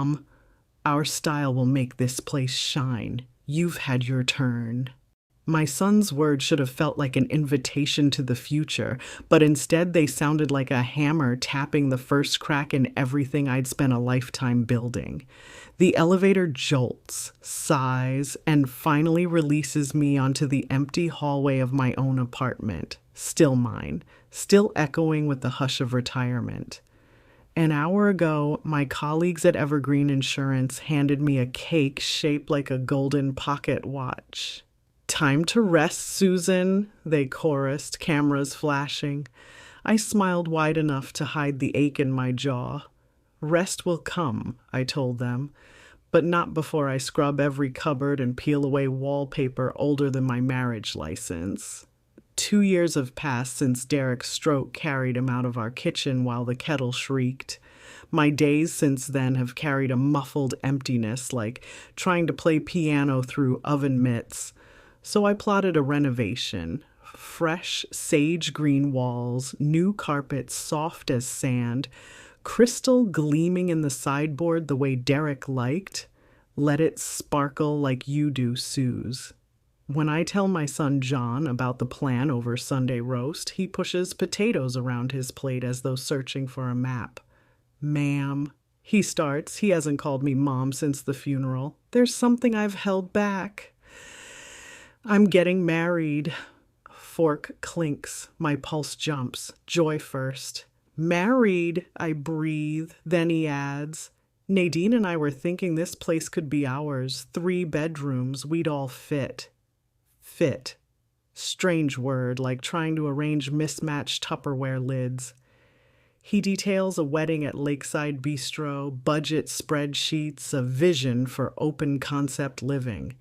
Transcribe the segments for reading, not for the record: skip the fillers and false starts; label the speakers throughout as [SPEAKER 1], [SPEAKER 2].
[SPEAKER 1] Mom, our style will make this place shine. You've had your turn. My son's words should have felt like an invitation to the future, but instead they sounded like a hammer tapping the first crack in everything I'd spent a lifetime building. The elevator jolts, sighs, and finally releases me onto the empty hallway of my own apartment. Still mine, still echoing with the hush of retirement. An hour ago, my colleagues at Evergreen Insurance handed me a cake shaped like a golden pocket watch. "Time to rest, Susan," they chorused, cameras flashing. I smiled wide enough to hide the ache in my jaw. "Rest will come," I told them, "but not before I scrub every cupboard and peel away wallpaper older than my marriage license." 2 years have passed since Derek's stroke carried him out of our kitchen while the kettle shrieked. My days since then have carried a muffled emptiness, like trying to play piano through oven mitts. So I plotted a renovation. Fresh sage green walls, new carpets soft as sand, crystal gleaming in the sideboard the way Derek liked. Let it sparkle like you do, Suze. When I tell my son John about the plan over Sunday roast, he pushes potatoes around his plate as though searching for a map. "Ma'am," he starts. He hasn't called me Mom since the funeral. "There's something I've held back. I'm getting married." Fork clinks. My pulse jumps. Joy first. "Married," I breathe. Then he adds, "Nadine and I were thinking this place could be ours. 3 bedrooms. We'd all fit." Fit. Strange word, like trying to arrange mismatched Tupperware lids. He details a wedding at Lakeside Bistro, budget spreadsheets, a vision for open concept living.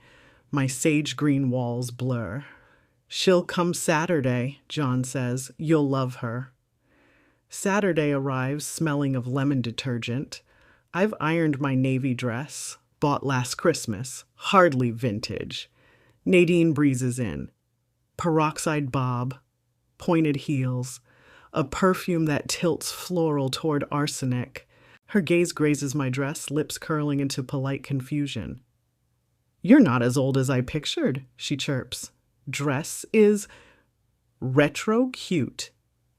[SPEAKER 1] My sage green walls blur. "She'll come Saturday," John says. "You'll love her." Saturday arrives smelling of lemon detergent. I've ironed my navy dress, bought last Christmas, hardly vintage. Nadine breezes in. Peroxide bob, pointed heels, a perfume that tilts floral toward arsenic. Her gaze grazes my dress, lips curling into polite confusion. "You're not as old as I pictured," she chirps. "Dress is retro cute,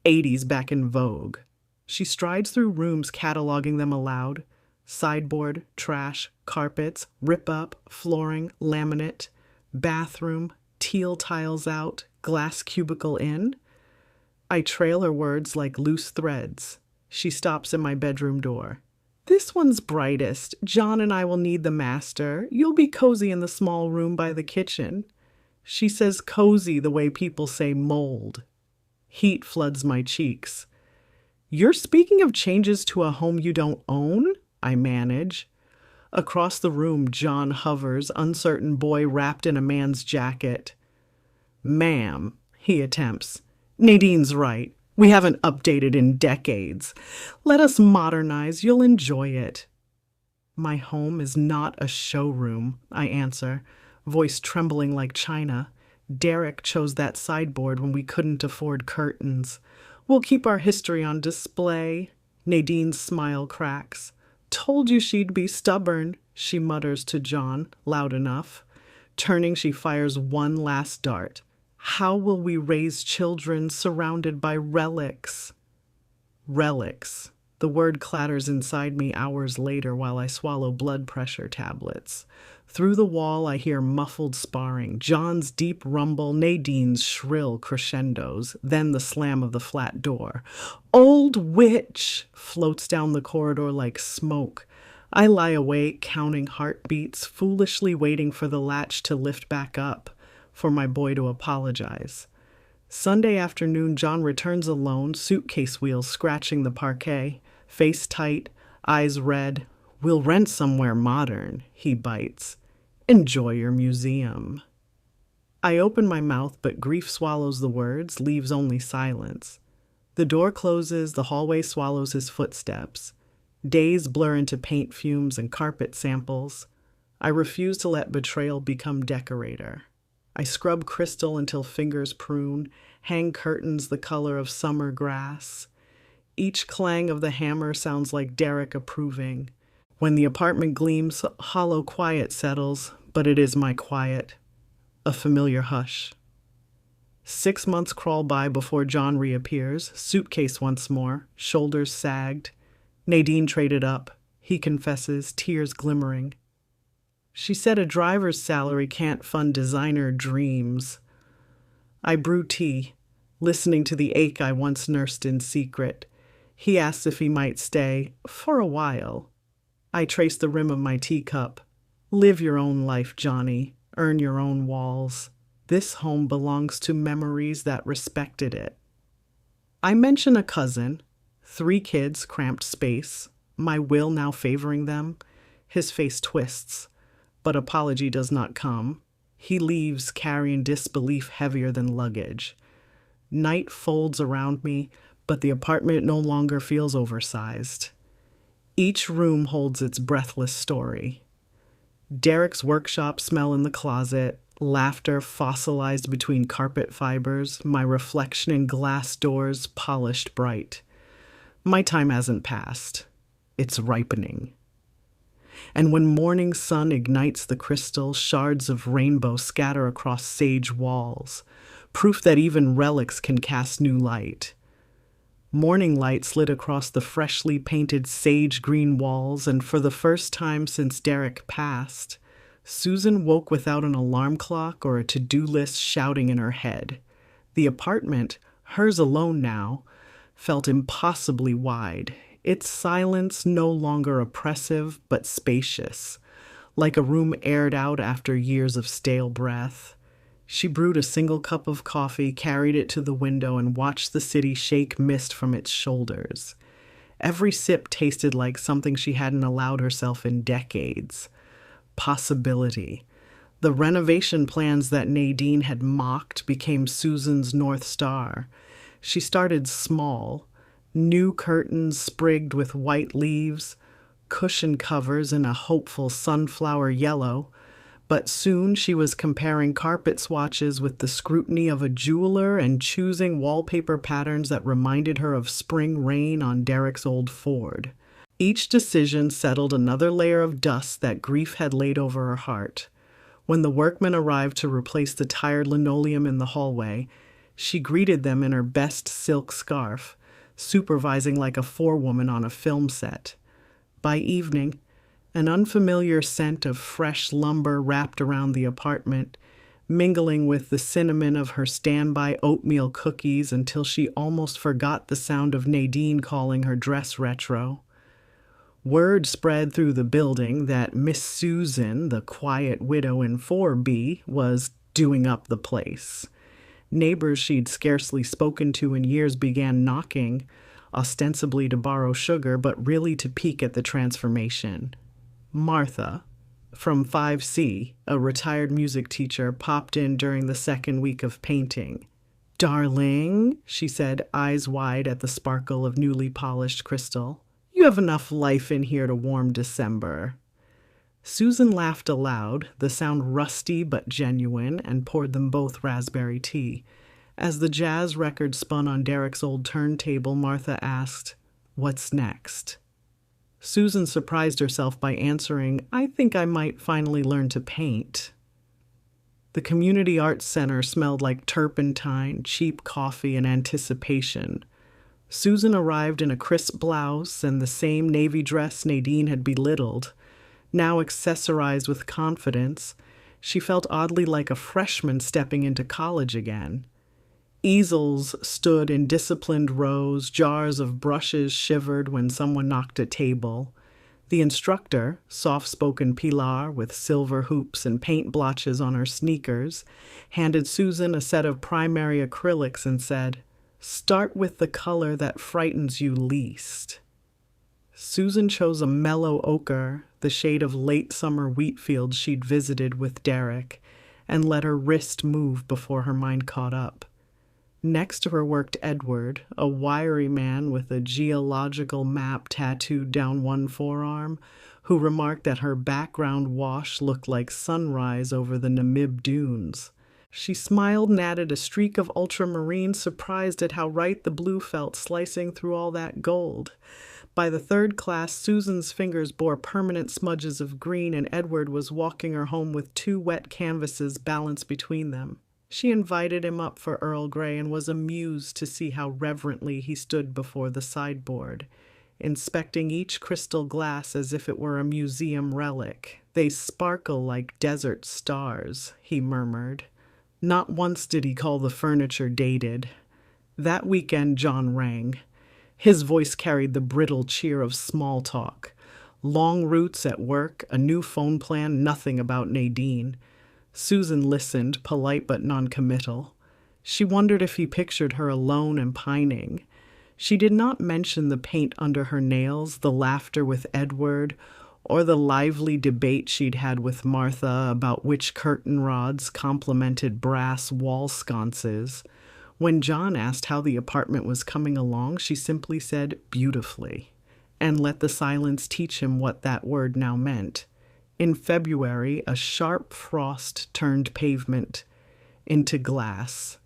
[SPEAKER 1] 80s back in vogue." She strides through rooms cataloging them aloud. Sideboard, trash, carpets, rip-up, flooring, laminate, bathroom, teal tiles out, glass cubicle in. I trail her words like loose threads. She stops at my bedroom door. "This one's brightest. John and I will need the master. You'll be cozy in the small room by the kitchen." She says cozy the way people say mold. Heat floods my cheeks. "You're speaking of changes to a home you don't own?" I manage. Across the room, John hovers, uncertain boy wrapped in a man's jacket. "Ma'am," he attempts. "Nadine's right. We haven't updated in decades. Let us modernize. You'll enjoy it." "My home is not a showroom," I answer, voice trembling like china. "Derek chose that sideboard when we couldn't afford curtains. We'll keep our history on display." Nadine's smile cracks. "Told you she'd be stubborn," she mutters to John, loud enough. Turning, she fires one last dart. "How will we raise children surrounded by relics?" Relics. The word clatters inside me hours later while I swallow blood pressure tablets. Through the wall, I hear muffled sparring, John's deep rumble, Nadine's shrill crescendos, then the slam of the flat door. "Old witch!" floats down the corridor like smoke. I lie awake, counting heartbeats, foolishly waiting for the latch to lift back up, for my boy to apologize. Sunday afternoon, John returns alone, suitcase wheels scratching the parquet, face tight, eyes red. "We'll rent somewhere modern," he bites. "Enjoy your museum." I open my mouth, but grief swallows the words, leaves only silence. The door closes, the hallway swallows his footsteps. Days blur into paint fumes and carpet samples. I refuse to let betrayal become decorator. I scrub crystal until fingers prune, hang curtains the color of summer grass. Each clang of the hammer sounds like Derek approving. When the apartment gleams, hollow quiet settles, but it is my quiet, a familiar hush. 6 months crawl by before John reappears, suitcase once more, shoulders sagged. Nadine traded up. He confesses, tears glimmering. She said a driver's salary can't fund designer dreams. I brew tea, listening to the ache I once nursed in secret. He asks if he might stay, for a while. I trace the rim of my teacup. Live your own life, Johnny. Earn your own walls. This home belongs to memories that respected it. I mention a cousin, 3 kids, cramped space, my will now favoring them. His face twists, but apology does not come. He leaves, carrying disbelief heavier than luggage. Night folds around me, but the apartment no longer feels oversized. Each room holds its breathless story. Derek's workshop smell in the closet, laughter fossilized between carpet fibers, my reflection in glass doors polished bright. My time hasn't passed. It's ripening. And when morning sun ignites the crystal, shards of rainbow scatter across sage walls, proof that even relics can cast new light. Morning light slid across the freshly painted sage green walls, and for the first time since Derek passed, Susan woke without an alarm clock or a to-do list shouting in her head. The apartment, hers alone now, felt impossibly wide, its silence no longer oppressive but spacious, like a room aired out after years of stale breath. She brewed a single cup of coffee, carried it to the window, and watched the city shake mist from its shoulders. Every sip tasted like something she hadn't allowed herself in decades. Possibility. The renovation plans that Nadine had mocked became Susan's North Star. She started small. New curtains sprigged with white leaves, cushion covers in a hopeful sunflower yellow, but soon she was comparing carpet swatches with the scrutiny of a jeweler and choosing wallpaper patterns that reminded her of spring rain on Derek's old Ford. Each decision settled another layer of dust that grief had laid over her heart. When the workmen arrived to replace the tired linoleum in the hallway, she greeted them in her best silk scarf, supervising like a forewoman on a film set. By evening, an unfamiliar scent of fresh lumber wrapped around the apartment, mingling with the cinnamon of her standby oatmeal cookies until she almost forgot the sound of Nadine calling her dress retro. Word spread through the building that Miss Susan, the quiet widow in 4B, was doing up the place. Neighbors she'd scarcely spoken to in years began knocking, ostensibly to borrow sugar, but really to peek at the transformation. Martha, from 5C, a retired music teacher, popped in during the second week of painting. "Darling," she said, eyes wide at the sparkle of newly polished crystal, "you have enough life in here to warm December." Susan laughed aloud, the sound rusty but genuine, and poured them both raspberry tea. As the jazz record spun on Derek's old turntable, Martha asked, "What's next?" Susan surprised herself by answering, "I think I might finally learn to paint." The community arts center smelled like turpentine, cheap coffee, and anticipation. Susan arrived in a crisp blouse and the same navy dress Nadine had belittled. Now accessorized with confidence, she felt oddly like a freshman stepping into college again. Easels stood in disciplined rows, jars of brushes shivered when someone knocked a table. The instructor, soft-spoken Pilar with silver hoops and paint blotches on her sneakers, handed Susan a set of primary acrylics and said, "Start with the color that frightens you least." Susan chose a mellow ochre, the shade of late summer wheat fields she'd visited with Derek, and let her wrist move before her mind caught up. Next to her worked Edward, a wiry man with a geological map tattooed down one forearm, who remarked that her background wash looked like sunrise over the Namib dunes. She smiled and added a streak of ultramarine, surprised at how right the blue felt slicing through all that gold. By the third class, Susan's fingers bore permanent smudges of green, and Edward was walking her home with two wet canvases balanced between them. She invited him up for Earl Grey and was amused to see how reverently he stood before the sideboard, inspecting each crystal glass as if it were a museum relic. "They sparkle like desert stars," he murmured. Not once did he call the furniture dated. That weekend John rang. His voice carried the brittle cheer of small talk. Long routes at work, a new phone plan, nothing about Nadine. Susan listened, polite but noncommittal. She wondered if he pictured her alone and pining. She did not mention the paint under her nails, the laughter with Edward, or the lively debate she'd had with Martha about which curtain rods complemented brass wall sconces. When John asked how the apartment was coming along, she simply said, "beautifully," and let the silence teach him what that word now meant. In February, a sharp frost turned pavement into glass.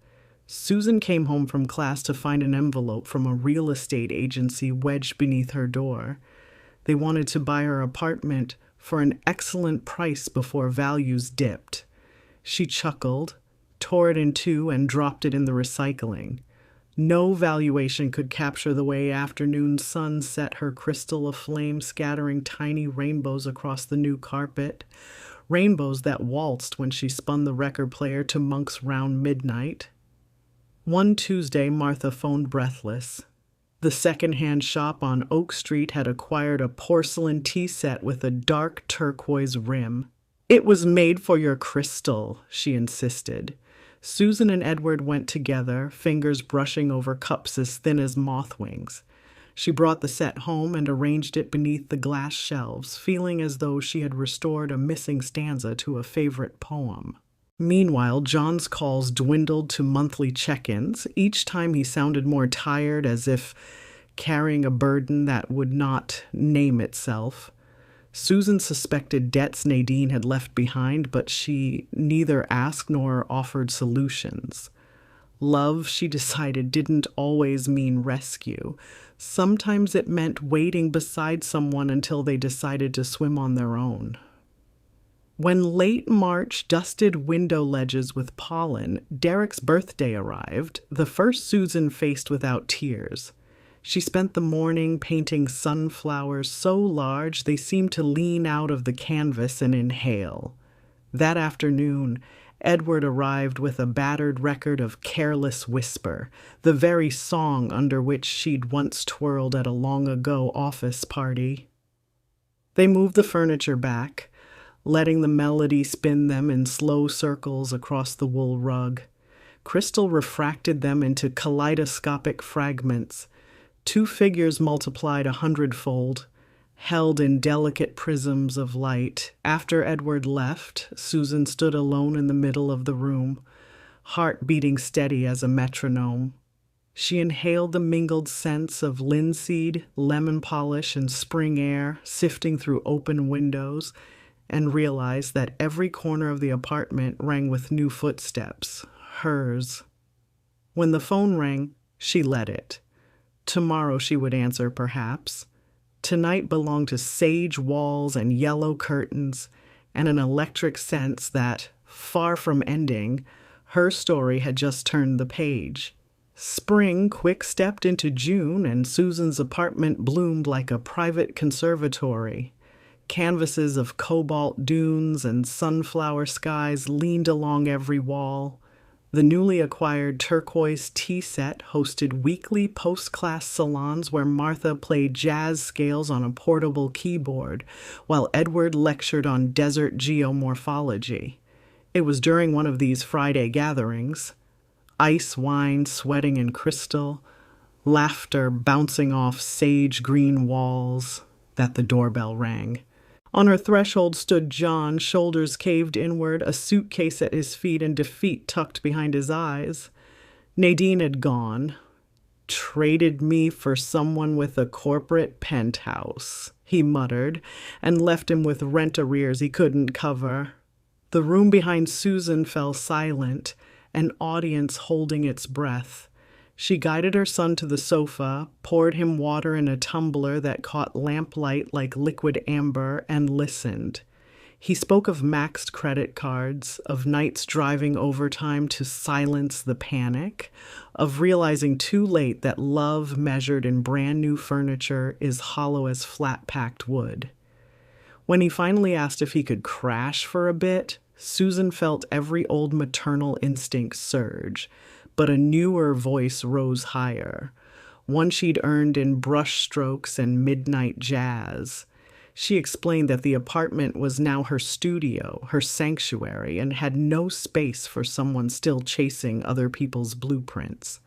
[SPEAKER 1] Susan came home from class to find an envelope from a real estate agency wedged beneath her door. They wanted to buy her apartment for an excellent price before values dipped. She chuckled, tore it in two, and dropped it in the recycling. No valuation could capture the way afternoon sun set her crystal aflame, scattering tiny rainbows across the new carpet, rainbows that waltzed when she spun the record player to Monk's Round Midnight. One Tuesday, Martha phoned breathless. The second-hand shop on Oak Street had acquired a porcelain tea set with a dark turquoise rim. "It was made for your crystal," she insisted. Susan and Edward went together, fingers brushing over cups as thin as moth wings. She brought the set home and arranged it beneath the glass shelves, feeling as though she had restored a missing stanza to a favorite poem. Meanwhile, John's calls dwindled to monthly check-ins. Each time he sounded more tired, as if carrying a burden that would not name itself. Susan suspected debts Nadine had left behind, but she neither asked nor offered solutions. Love, she decided, didn't always mean rescue. Sometimes it meant waiting beside someone until they decided to swim on their own. When late March dusted window ledges with pollen, Derek's birthday arrived, the first Susan faced without tears. She spent the morning painting sunflowers so large they seemed to lean out of the canvas and inhale. That afternoon, Edward arrived with a battered record of Careless Whisper, the very song under which she'd once twirled at a long-ago office party. They moved the furniture back, letting the melody spin them in slow circles across the wool rug. Crystal refracted them into kaleidoscopic fragments. Two figures multiplied 100-fold, held in delicate prisms of light. After Edward left, Susan stood alone in the middle of the room, heart beating steady as a metronome. She inhaled the mingled scents of linseed, lemon polish, and spring air sifting through open windows, and realized that every corner of the apartment rang with new footsteps, hers. When the phone rang, she let it. Tomorrow she would answer, perhaps. Tonight belonged to sage walls and yellow curtains, and an electric sense that, far from ending, her story had just turned the page. Spring quick-stepped into June, and Susan's apartment bloomed like a private conservatory. Canvases of cobalt dunes and sunflower skies leaned along every wall. The newly acquired turquoise tea set hosted weekly post-class salons where Martha played jazz scales on a portable keyboard, while Edward lectured on desert geomorphology. It was during one of these Friday gatherings, ice wine sweating in crystal, laughter bouncing off sage green walls, that the doorbell rang. On her threshold stood John, shoulders caved inward, a suitcase at his feet and defeat tucked behind his eyes. Nadine had gone. "Traded me for someone with a corporate penthouse," he muttered, and left him with rent arrears he couldn't cover. The room behind Susan fell silent, an audience holding its breath. She guided her son to the sofa, poured him water in a tumbler that caught lamplight like liquid amber, and listened. He spoke of maxed credit cards, of nights driving overtime to silence the panic, of realizing too late that love measured in brand new furniture is hollow as flat-packed wood. When he finally asked if he could crash for a bit, Susan felt every old maternal instinct surge, but a newer voice rose higher, one she'd earned in brushstrokes and midnight jazz. She explained that the apartment was now her studio, her sanctuary, and had no space for someone still chasing other people's blueprints.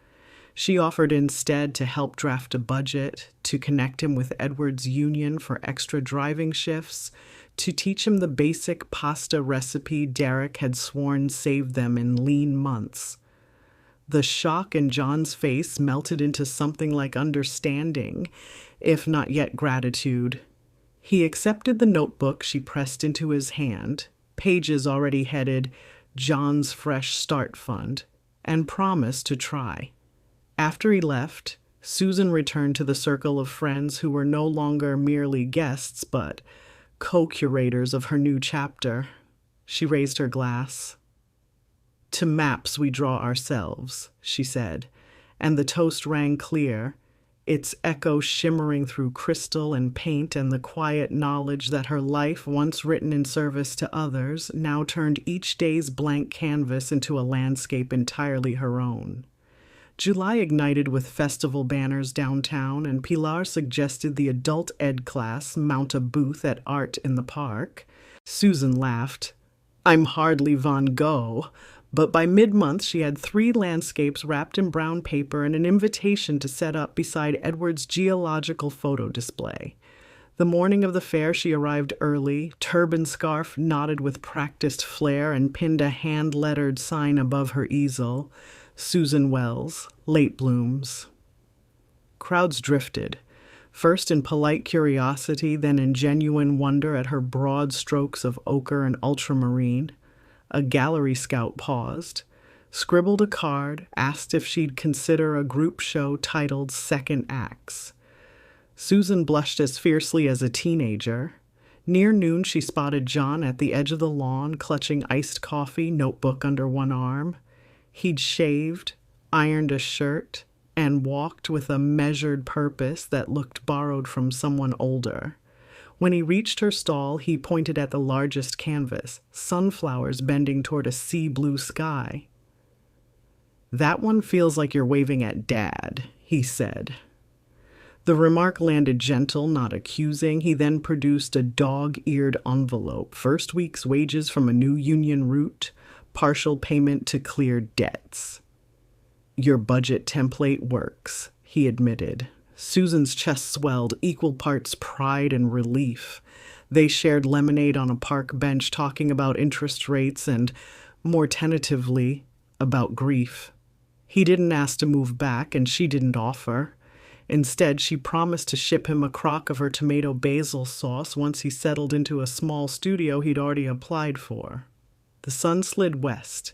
[SPEAKER 1] She offered instead to help draft a budget, to connect him with Edward's union for extra driving shifts, to teach him the basic pasta recipe Derek had sworn saved them in lean months. The shock in John's face melted into something like understanding, if not yet gratitude. He accepted the notebook she pressed into his hand, pages already headed John's Fresh Start Fund, and promised to try. After he left, Susan returned to the circle of friends who were no longer merely guests, but co-curators of her new chapter. She raised her glass. "To maps we draw ourselves," she said, and the toast rang clear, its echo shimmering through crystal and paint and the quiet knowledge that her life, once written in service to others, now turned each day's blank canvas into a landscape entirely her own. July ignited with festival banners downtown, and Pilar suggested the adult ed class mount a booth at Art in the Park. Susan laughed. "I'm hardly Van Gogh," but by mid-month she had 3 landscapes wrapped in brown paper and an invitation to set up beside Edward's geological photo display. The morning of the fair she arrived early, turban scarf knotted with practiced flair, and pinned a hand-lettered sign above her easel, "Susan Wells, Late Blooms." Crowds drifted, first in polite curiosity, then in genuine wonder at her broad strokes of ochre and ultramarine. A gallery scout paused, scribbled a card, asked if she'd consider a group show titled Second Acts. Susan blushed as fiercely as a teenager. Near noon, she spotted John at the edge of the lawn, clutching iced coffee, notebook under one arm. He'd shaved, ironed a shirt, and walked with a measured purpose that looked borrowed from someone older. When he reached her stall, he pointed at the largest canvas, sunflowers bending toward a sea-blue sky. "That one feels like you're waving at Dad," he said. The remark landed gentle, not accusing. He then produced a dog-eared envelope, first week's wages from a new union route, partial payment to clear debts. "Your budget template works," he admitted. Susan's chest swelled, equal parts pride and relief. They shared lemonade on a park bench, talking about interest rates and, more tentatively, about grief. He didn't ask to move back, and she didn't offer. Instead, she promised to ship him a crock of her tomato basil sauce once he settled into a small studio he'd already applied for. The sun slid west,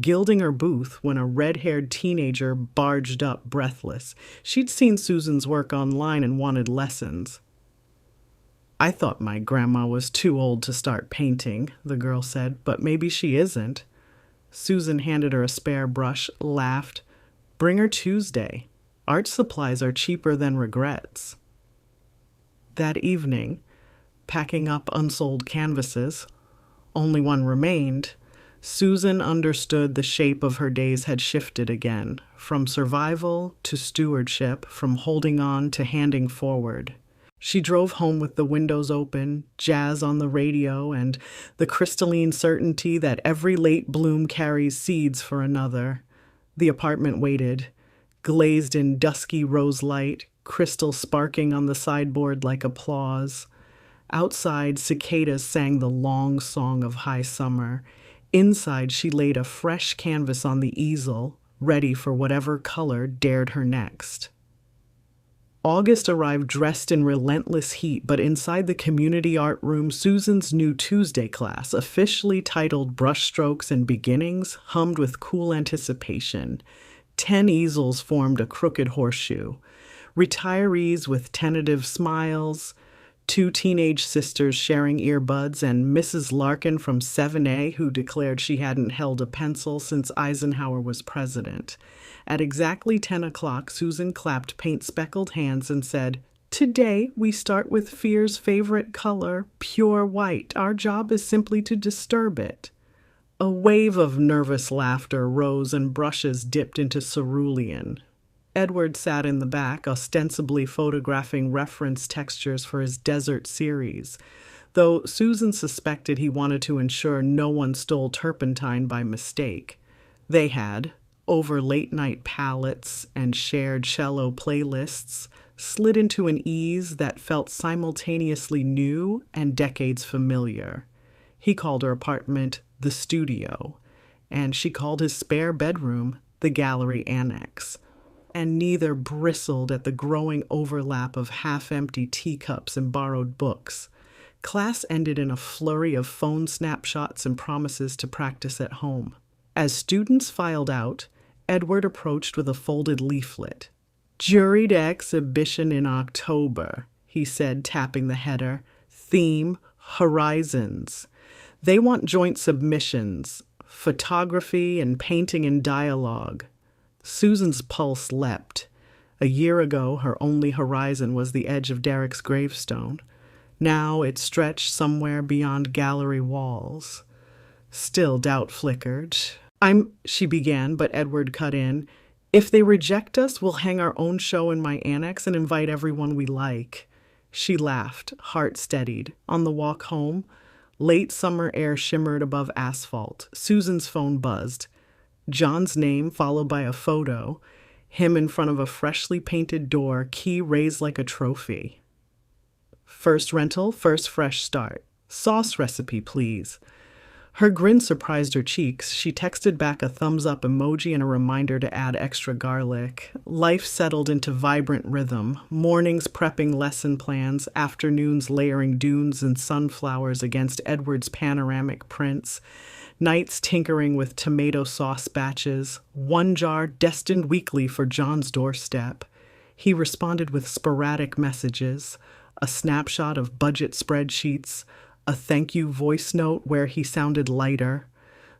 [SPEAKER 1] gilding her booth when a red-haired teenager barged up breathless. She'd seen Susan's work online and wanted lessons. "I thought my grandma was too old to start painting," the girl said, "but maybe she isn't." Susan handed her a spare brush, laughed. "Bring her Tuesday. Art supplies are cheaper than regrets." That evening, packing up unsold canvases, only one remained, Susan understood the shape of her days had shifted again, from survival to stewardship, from holding on to handing forward. She drove home with the windows open, jazz on the radio, and the crystalline certainty that every late bloom carries seeds for another. The apartment waited, glazed in dusky rose light, crystal sparking on the sideboard like applause. Outside, cicadas sang the long song of high summer. Inside, she laid a fresh canvas on the easel, ready for whatever color dared her next. August arrived dressed in relentless heat, but inside the community art room, Susan's new Tuesday class, officially titled Brushstrokes and Beginnings, hummed with cool anticipation. 10 easels formed a crooked horseshoe. Retirees with tentative smiles, two teenage sisters sharing earbuds, and Mrs. Larkin from 7A who declared she hadn't held a pencil since Eisenhower was president. At exactly 10 o'clock, Susan clapped paint-speckled hands and said, "Today we start with fear's favorite color, pure white. Our job is simply to disturb it." A wave of nervous laughter rose and brushes dipped into cerulean. Edward sat in the back, ostensibly photographing reference textures for his desert series, though Susan suspected he wanted to ensure no one stole turpentine by mistake. They had, over late-night palettes and shared cello playlists, slid into an ease that felt simultaneously new and decades familiar. He called her apartment the studio, and she called his spare bedroom the gallery annex. And neither bristled at the growing overlap of half-empty teacups and borrowed books. Class ended in a flurry of phone snapshots and promises to practice at home. As students filed out, Edward approached with a folded leaflet. "Juried exhibition in October," he said, tapping the header. "Theme, Horizons. They want joint submissions, photography and painting and dialogue." Susan's pulse leapt. A year ago, her only horizon was the edge of Derek's gravestone. Now it stretched somewhere beyond gallery walls. Still doubt flickered. She began, but Edward cut in. "If they reject us, we'll hang our own show in my annex and invite everyone we like." She laughed, heart steadied. On the walk home, late summer air shimmered above asphalt. Susan's phone buzzed. John's name followed by a photo, him in front of a freshly painted door, key raised like a trophy. "First rental, first fresh start. Sauce recipe, please." Her grin surprised her cheeks. She texted back a thumbs-up emoji and a reminder to add extra garlic. Life settled into vibrant rhythm, mornings prepping lesson plans, afternoons layering dunes and sunflowers against Edward's panoramic prints, nights tinkering with tomato sauce batches, one jar destined weekly for John's doorstep. He responded with sporadic messages, a snapshot of budget spreadsheets, a thank you voice note where he sounded lighter.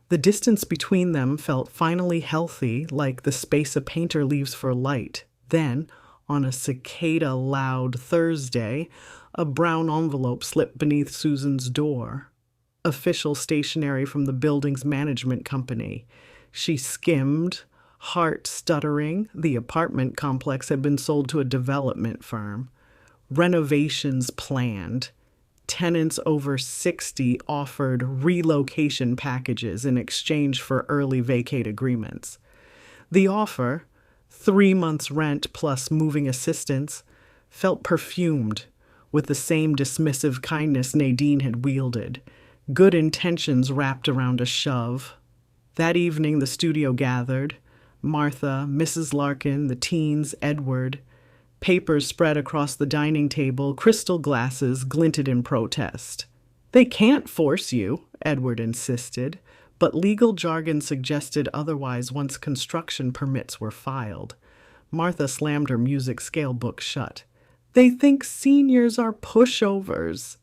[SPEAKER 1] The distance between them felt finally healthy, like the space a painter leaves for light. Then, on a cicada-loud Thursday, a brown envelope slipped beneath Susan's door. Official stationery from the building's management company. She skimmed, heart stuttering. The apartment complex had been sold to a development firm. Renovations planned. Tenants over 60 offered relocation packages in exchange for early vacate agreements. The offer, 3 months' rent plus moving assistance, felt perfumed with the same dismissive kindness Nadine had wielded. Good intentions wrapped around a shove. That evening the studio gathered. Martha, Mrs. Larkin, the teens, Edward. Papers spread across the dining table, crystal glasses glinted in protest. "They can't force you," Edward insisted, but legal jargon suggested otherwise once construction permits were filed. Martha slammed her music scale book shut. "They think seniors are pushovers."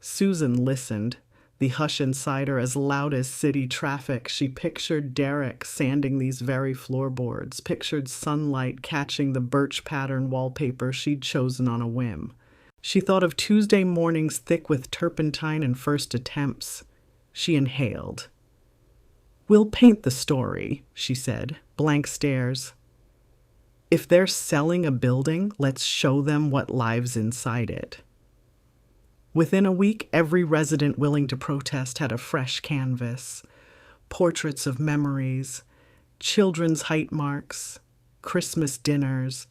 [SPEAKER 1] Susan listened, the hush inside her as loud as city traffic. She pictured Derek sanding these very floorboards, pictured sunlight catching the birch pattern wallpaper she'd chosen on a whim. She thought of Tuesday mornings thick with turpentine and first attempts. She inhaled. "We'll paint the story," she said, blank stares. "If they're selling a building, let's show them what lives inside it." Within a week, every resident willing to protest had a fresh canvas. Portraits of memories, children's height marks, Christmas dinners,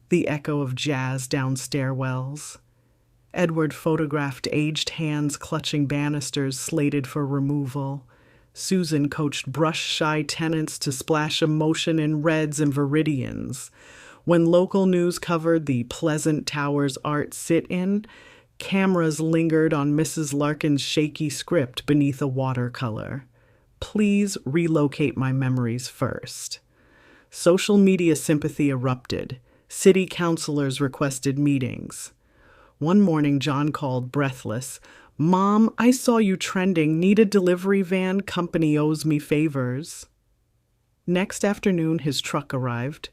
[SPEAKER 1] the echo of jazz down stairwells. Edward photographed aged hands clutching banisters slated for removal. Susan coached brush-shy tenants to splash emotion in reds and viridians. When local news covered the Pleasant Towers art sit-in, cameras lingered on Mrs. Larkin's shaky script beneath a watercolor. "Please relocate my memories first." Social media sympathy erupted. City councilors requested meetings. One morning, John called, breathless. "Mom, I saw you trending. Need a delivery van. Company owes me favors." Next afternoon, his truck arrived,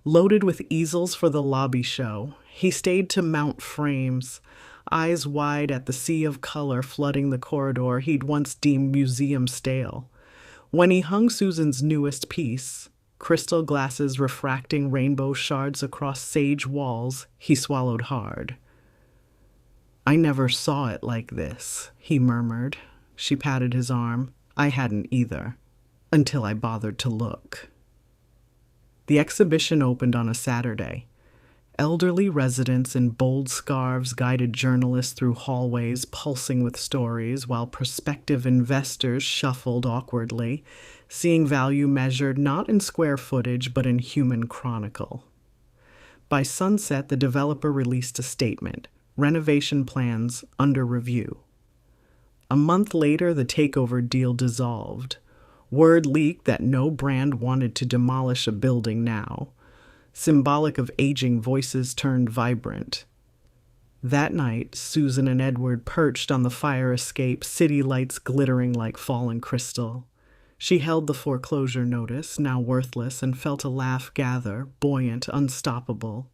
[SPEAKER 1] loaded with easels for the lobby show. He stayed to mount frames, eyes wide at the sea of color flooding the corridor he'd once deemed museum stale. When he hung Susan's newest piece, crystal glasses refracting rainbow shards across sage walls, he swallowed hard. "I never saw it like this," he murmured. She patted his arm. "I hadn't either, until I bothered to look." The exhibition opened on a Saturday. Elderly residents in bold scarves guided journalists through hallways pulsing with stories, while prospective investors shuffled awkwardly, seeing value measured not in square footage but in human chronicle. By sunset, the developer released a statement: renovation plans under review. A month later, the takeover deal dissolved. Word leaked that no brand wanted to demolish a building now, symbolic of aging voices turned vibrant. That night, Susan and Edward perched on the fire escape, city lights glittering like fallen crystal. She held the foreclosure notice, now worthless, and felt a laugh gather, buoyant, unstoppable.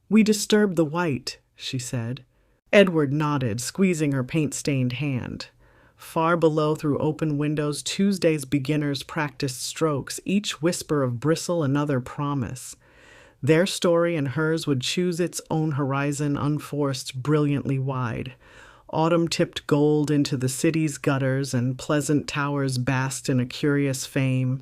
[SPEAKER 1] "We disturbed the white," she said. Edward nodded, squeezing her paint-stained hand. Far below, through open windows, Tuesday's beginners practiced strokes, each whisper of bristle another promise. Their story and hers would choose its own horizon, unforced, brilliantly wide. Autumn tipped gold into the city's gutters, and pleasant towers basked in a curious fame.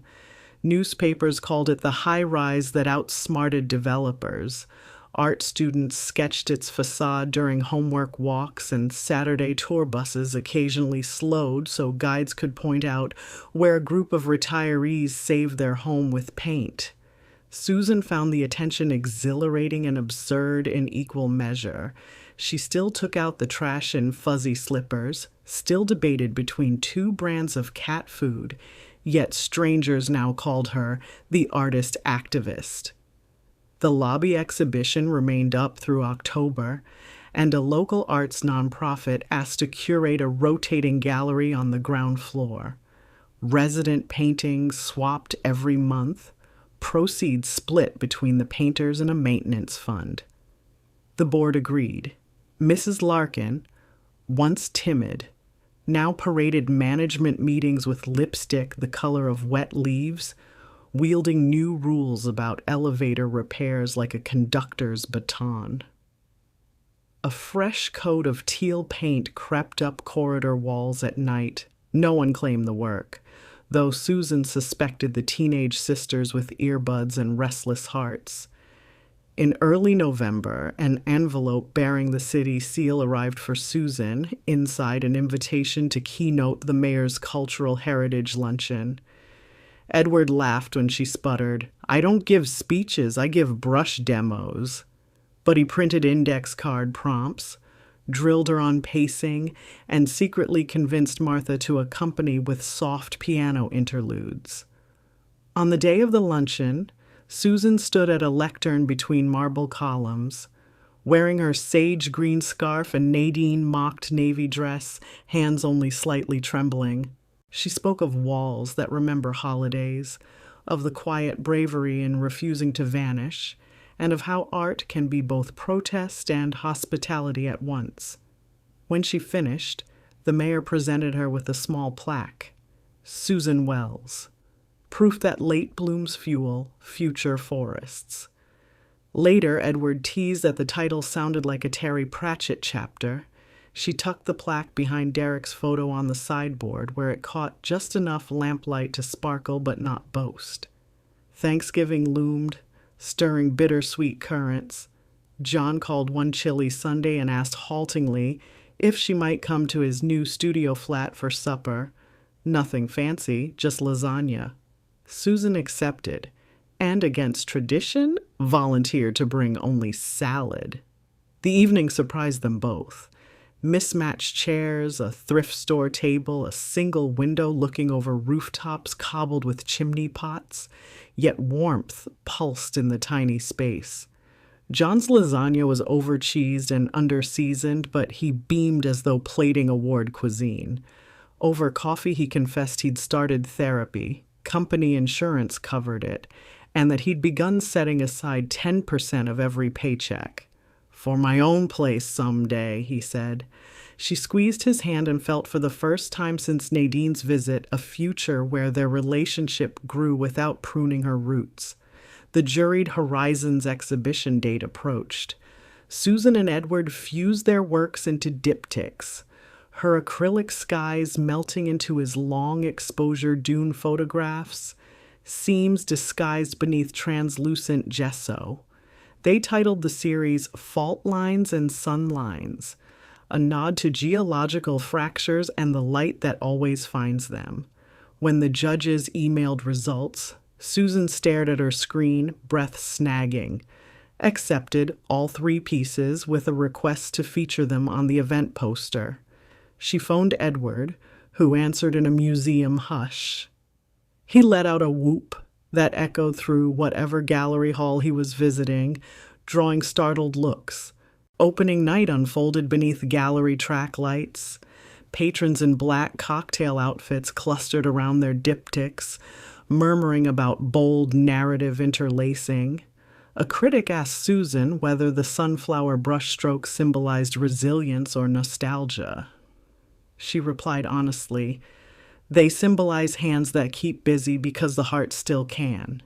[SPEAKER 1] Newspapers called it the high-rise that outsmarted developers. Art students sketched its facade during homework walks, and Saturday tour buses occasionally slowed so guides could point out where a group of retirees saved their home with paint. Susan found the attention exhilarating and absurd in equal measure. She still took out the trash in fuzzy slippers, still debated between two brands of cat food, yet strangers now called her the artist activist. The lobby exhibition remained up through October, and a local arts nonprofit asked to curate a rotating gallery on the ground floor. Resident paintings swapped every month, proceeds split between the painters and a maintenance fund. The board agreed. Mrs. Larkin, once timid, now paraded management meetings with lipstick the color of wet leaves, wielding new rules about elevator repairs like a conductor's baton. A fresh coat of teal paint crept up corridor walls at night. No one claimed the work, though Susan suspected the teenage sisters with earbuds and restless hearts. In early November, an envelope bearing the city seal arrived for Susan, inside an invitation to keynote the mayor's cultural heritage luncheon. Edward laughed when she sputtered, "I don't give speeches, I give brush demos." But he printed index card prompts, drilled her on pacing, and secretly convinced Martha to accompany with soft piano interludes. On the day of the luncheon, Susan stood at a lectern between marble columns, wearing her sage green scarf and Nadine-mocked navy dress, hands only slightly trembling. She spoke of walls that remember holidays, of the quiet bravery in refusing to vanish, and of how art can be both protest and hospitality at once. When she finished, the mayor presented her with a small plaque, "Susan Wells," proof that late blooms fuel future forests. Later, Edward teased that the title sounded like a Terry Pratchett chapter. She tucked the plaque behind Derek's photo on the sideboard, where it caught just enough lamplight to sparkle but not boast. Thanksgiving loomed, stirring bittersweet currents. John called one chilly Sunday and asked haltingly if she might come to his new studio flat for supper. Nothing fancy, just lasagna. Susan accepted, and against tradition, volunteered to bring only salad. The evening surprised them both. Mismatched chairs, a thrift store table, a single window looking over rooftops cobbled with chimney pots, yet warmth pulsed in the tiny space. John's lasagna was over-cheesed and under-seasoned, but he beamed as though plating award cuisine. Over coffee, he confessed he'd started therapy, company insurance covered it, and that he'd begun setting aside 10% of every paycheck. "For my own place someday," he said. She squeezed his hand and felt for the first time since Nadine's visit a future where their relationship grew without pruning her roots. The juried Horizons exhibition date approached. Susan and Edward fused their works into diptychs, her acrylic skies melting into his long exposure dune photographs, seams disguised beneath translucent gesso. They titled the series Fault Lines and Sun Lines, a nod to geological fractures and the light that always finds them. When the judges emailed results, Susan stared at her screen, breath snagging. Accepted all 3 pieces with a request to feature them on the event poster. She phoned Edward, who answered in a museum hush. He let out a whoop that echoed through whatever gallery hall he was visiting, drawing startled looks. Opening night unfolded beneath gallery track lights. Patrons in black cocktail outfits clustered around their diptychs, murmuring about bold narrative interlacing. A critic asked Susan whether the sunflower brushstrokes symbolized resilience or nostalgia. She replied honestly, "They symbolize hands that keep busy because the heart still can."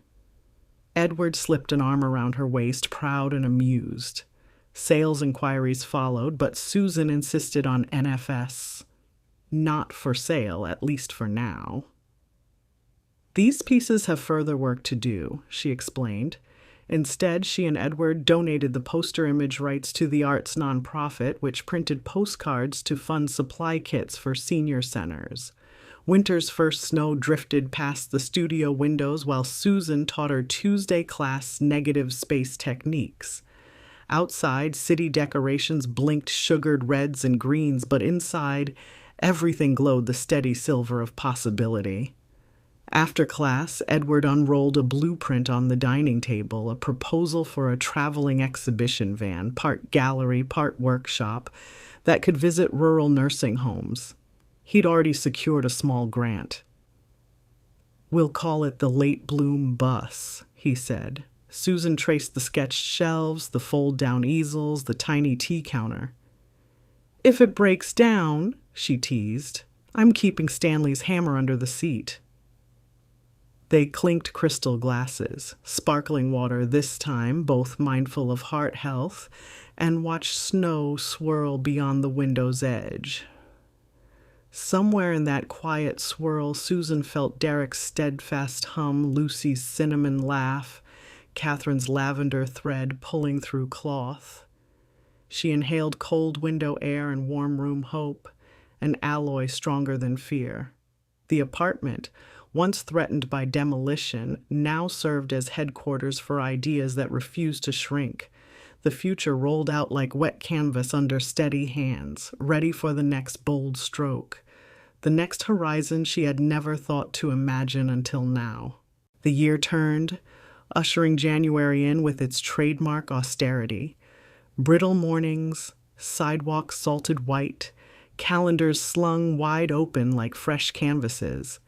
[SPEAKER 1] Edward slipped an arm around her waist, proud and amused. Sales inquiries followed, but Susan insisted on NFS. Not for sale, at least for now. "These pieces have further work to do," she explained. Instead, she and Edward donated the poster image rights to the arts nonprofit, which printed postcards to fund supply kits for senior centers. Winter's first snow drifted past the studio windows while Susan taught her Tuesday class negative space techniques. Outside, city decorations blinked sugared reds and greens, but inside, everything glowed the steady silver of possibility. After class, Edward unrolled a blueprint on the dining table, a proposal for a traveling exhibition van, part gallery, part workshop, that could visit rural nursing homes. He'd already secured a small grant. "We'll call it the Late Bloom Bus," he said. Susan traced the sketched shelves, the fold-down easels, the tiny tea counter. "If it breaks down," she teased, "I'm keeping Stanley's hammer under the seat." They clinked crystal glasses, sparkling water this time, both mindful of heart health, and watched snow swirl beyond the window's edge. Somewhere in that quiet swirl, Susan felt Derek's steadfast hum, Lucy's cinnamon laugh, Catherine's lavender thread pulling through cloth. She inhaled cold window air and warm room hope, an alloy stronger than fear. The apartment, once threatened by demolition, now served as headquarters for ideas that refused to shrink. The future rolled out like wet canvas under steady hands, ready for the next bold stroke. The next horizon she had never thought to imagine until now. The year turned, ushering January in with its trademark austerity. Brittle mornings, sidewalks salted white, calendars slung wide open like fresh canvases.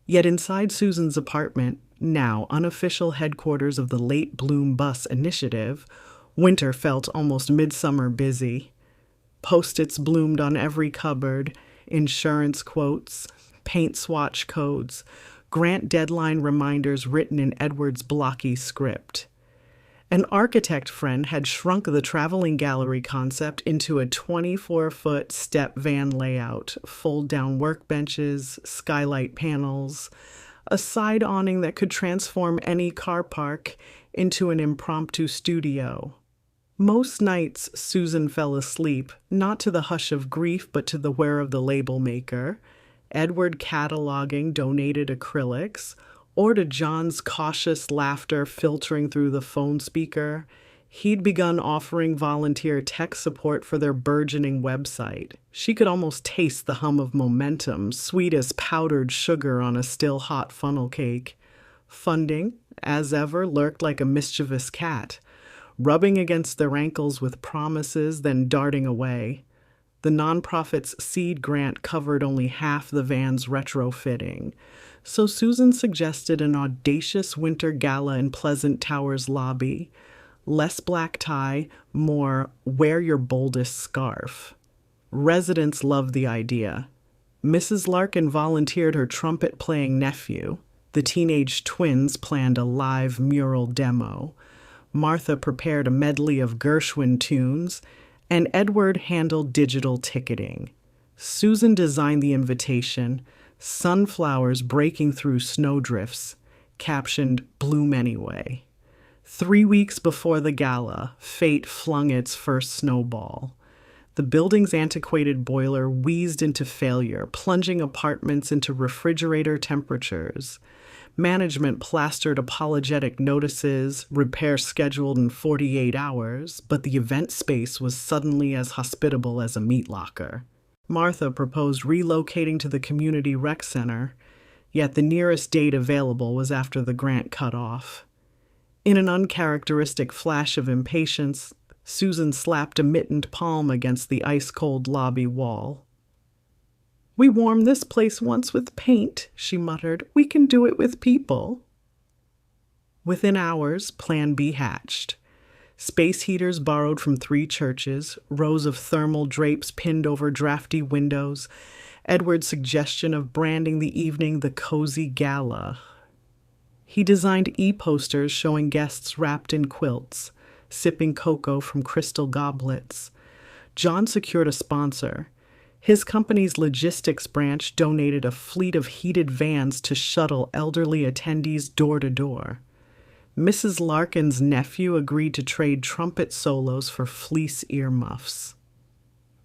[SPEAKER 1] Yet inside Susan's apartment, now unofficial headquarters of the Late Bloom Bus Initiative, winter felt almost midsummer busy. Post-its bloomed on every cupboard, insurance quotes, paint swatch codes, grant deadline reminders written in Edward's blocky script. An architect friend had shrunk the traveling gallery concept into a 24-foot step van layout, fold-down workbenches, skylight panels, a side awning that could transform any car park into an impromptu studio. Most nights, Susan fell asleep, not to the hush of grief, but to the whir of the label maker, Edward cataloging donated acrylics, or to John's cautious laughter filtering through the phone speaker, He'd begun offering volunteer tech support for their burgeoning website. She could almost taste the hum of momentum, sweet as powdered sugar on a still hot funnel cake. Funding, as ever, lurked like a mischievous cat, rubbing against their ankles with promises, then darting away. The nonprofit's seed grant covered only half the van's retrofitting, so Susan suggested an audacious winter gala in Pleasant Tower's lobby. Less black tie, more wear your boldest scarf. Residents loved the idea. Mrs. Larkin volunteered her trumpet-playing nephew. The teenage twins planned a live mural demo. Martha prepared a medley of Gershwin tunes, and Edward handled digital ticketing. Susan designed the invitation, sunflowers breaking through snowdrifts, captioned "Bloom Anyway." 3 weeks before the gala, fate flung its first snowball. The building's antiquated boiler wheezed into failure, plunging apartments into refrigerator temperatures. Management plastered apologetic notices, repair scheduled in 48 hours, but the event space was suddenly as hospitable as a meat locker. Martha proposed relocating to the community rec center, yet the nearest date available was after the grant cut off. In an uncharacteristic flash of impatience, Susan slapped a mittened palm against the ice-cold lobby wall. "We warmed this place once with paint," she muttered. "We can do it with people." Within hours, Plan B hatched. Space heaters borrowed from 3 churches, rows of thermal drapes pinned over drafty windows, Edward's suggestion of branding the evening the Cozy Gala. He designed e-posters showing guests wrapped in quilts, sipping cocoa from crystal goblets. John secured a sponsor. His company's logistics branch donated a fleet of heated vans to shuttle elderly attendees door to door. Mrs. Larkin's nephew agreed to trade trumpet solos for fleece earmuffs.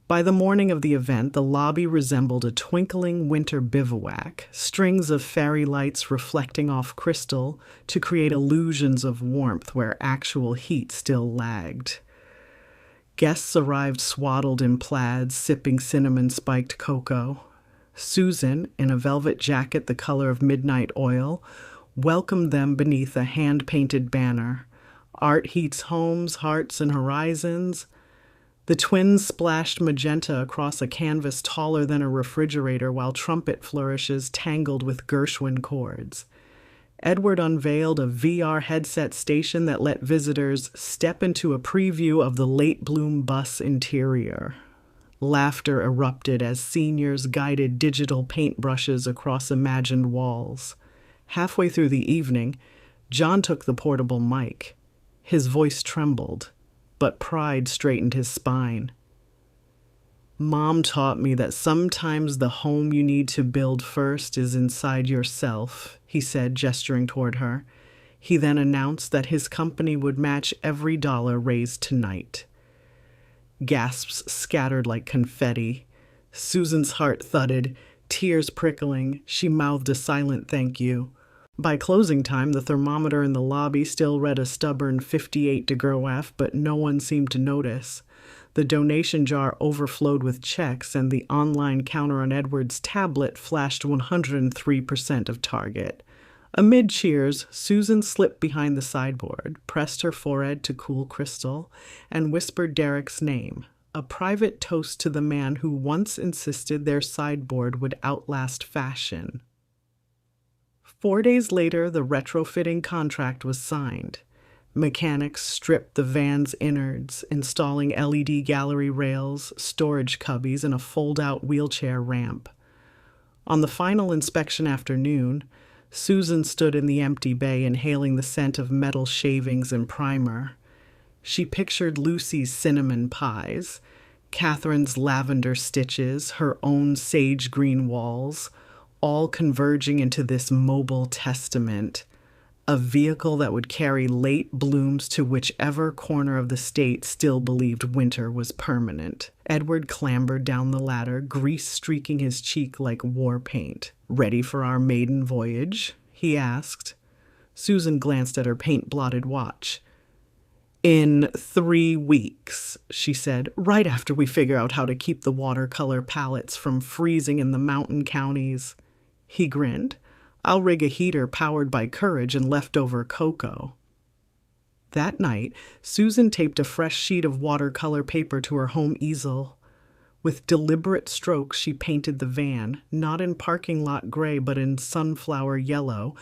[SPEAKER 1] By the morning of the event, the lobby resembled a twinkling winter bivouac, strings of fairy lights reflecting off crystal to create illusions of warmth where actual heat still lagged. Guests arrived swaddled in plaids, sipping cinnamon-spiked cocoa. Susan, in a velvet jacket the color of midnight oil, welcomed them beneath a hand-painted banner. Art heats homes, hearts, and horizons. The twins splashed magenta across a canvas taller than a refrigerator while trumpet flourishes tangled with Gershwin chords. Edward unveiled a VR headset station that let visitors step into a preview of the late bloom bus interior. Laughter erupted as seniors guided digital paintbrushes across imagined walls. Halfway through the evening, John took the portable mic. His voice trembled, but pride straightened his spine. "Mom taught me that sometimes the home you need to build first is inside yourself," he said, gesturing toward her. He then announced that his company would match every dollar raised tonight. Gasps scattered like confetti. Susan's heart thudded, tears prickling. She mouthed a silent thank you. By closing time, the thermometer in the lobby still read a stubborn 58 degrees, but no one seemed to notice. The donation jar overflowed with checks, and the online counter on Edward's tablet flashed 103% of target. Amid cheers, Susan slipped behind the sideboard, pressed her forehead to cool crystal, and whispered Derek's name, a private toast to the man who once insisted their sideboard would outlast fashion. 4 days later, the retrofitting contract was signed. Mechanics stripped the van's innards, installing LED gallery rails, storage cubbies, and a fold-out wheelchair ramp. On the final inspection afternoon, Susan stood in the empty bay inhaling the scent of metal shavings and primer. She pictured Lucy's cinnamon pies, Catherine's lavender stitches, her own sage green walls, all converging into this mobile testament, a vehicle that would carry late blooms to whichever corner of the state still believed winter was permanent. Edward clambered down the ladder, grease streaking his cheek like war paint. "Ready for our maiden voyage?" he asked. Susan glanced at her paint-blotted watch. In 3 weeks, she said, right after we figure out how to keep the watercolor palettes from freezing in the mountain counties. He grinned. I'll rig a heater powered by courage and leftover cocoa. That night, Susan taped a fresh sheet of watercolor paper to her home easel. With deliberate strokes, she painted the van, not in parking lot gray but in sunflower yellow,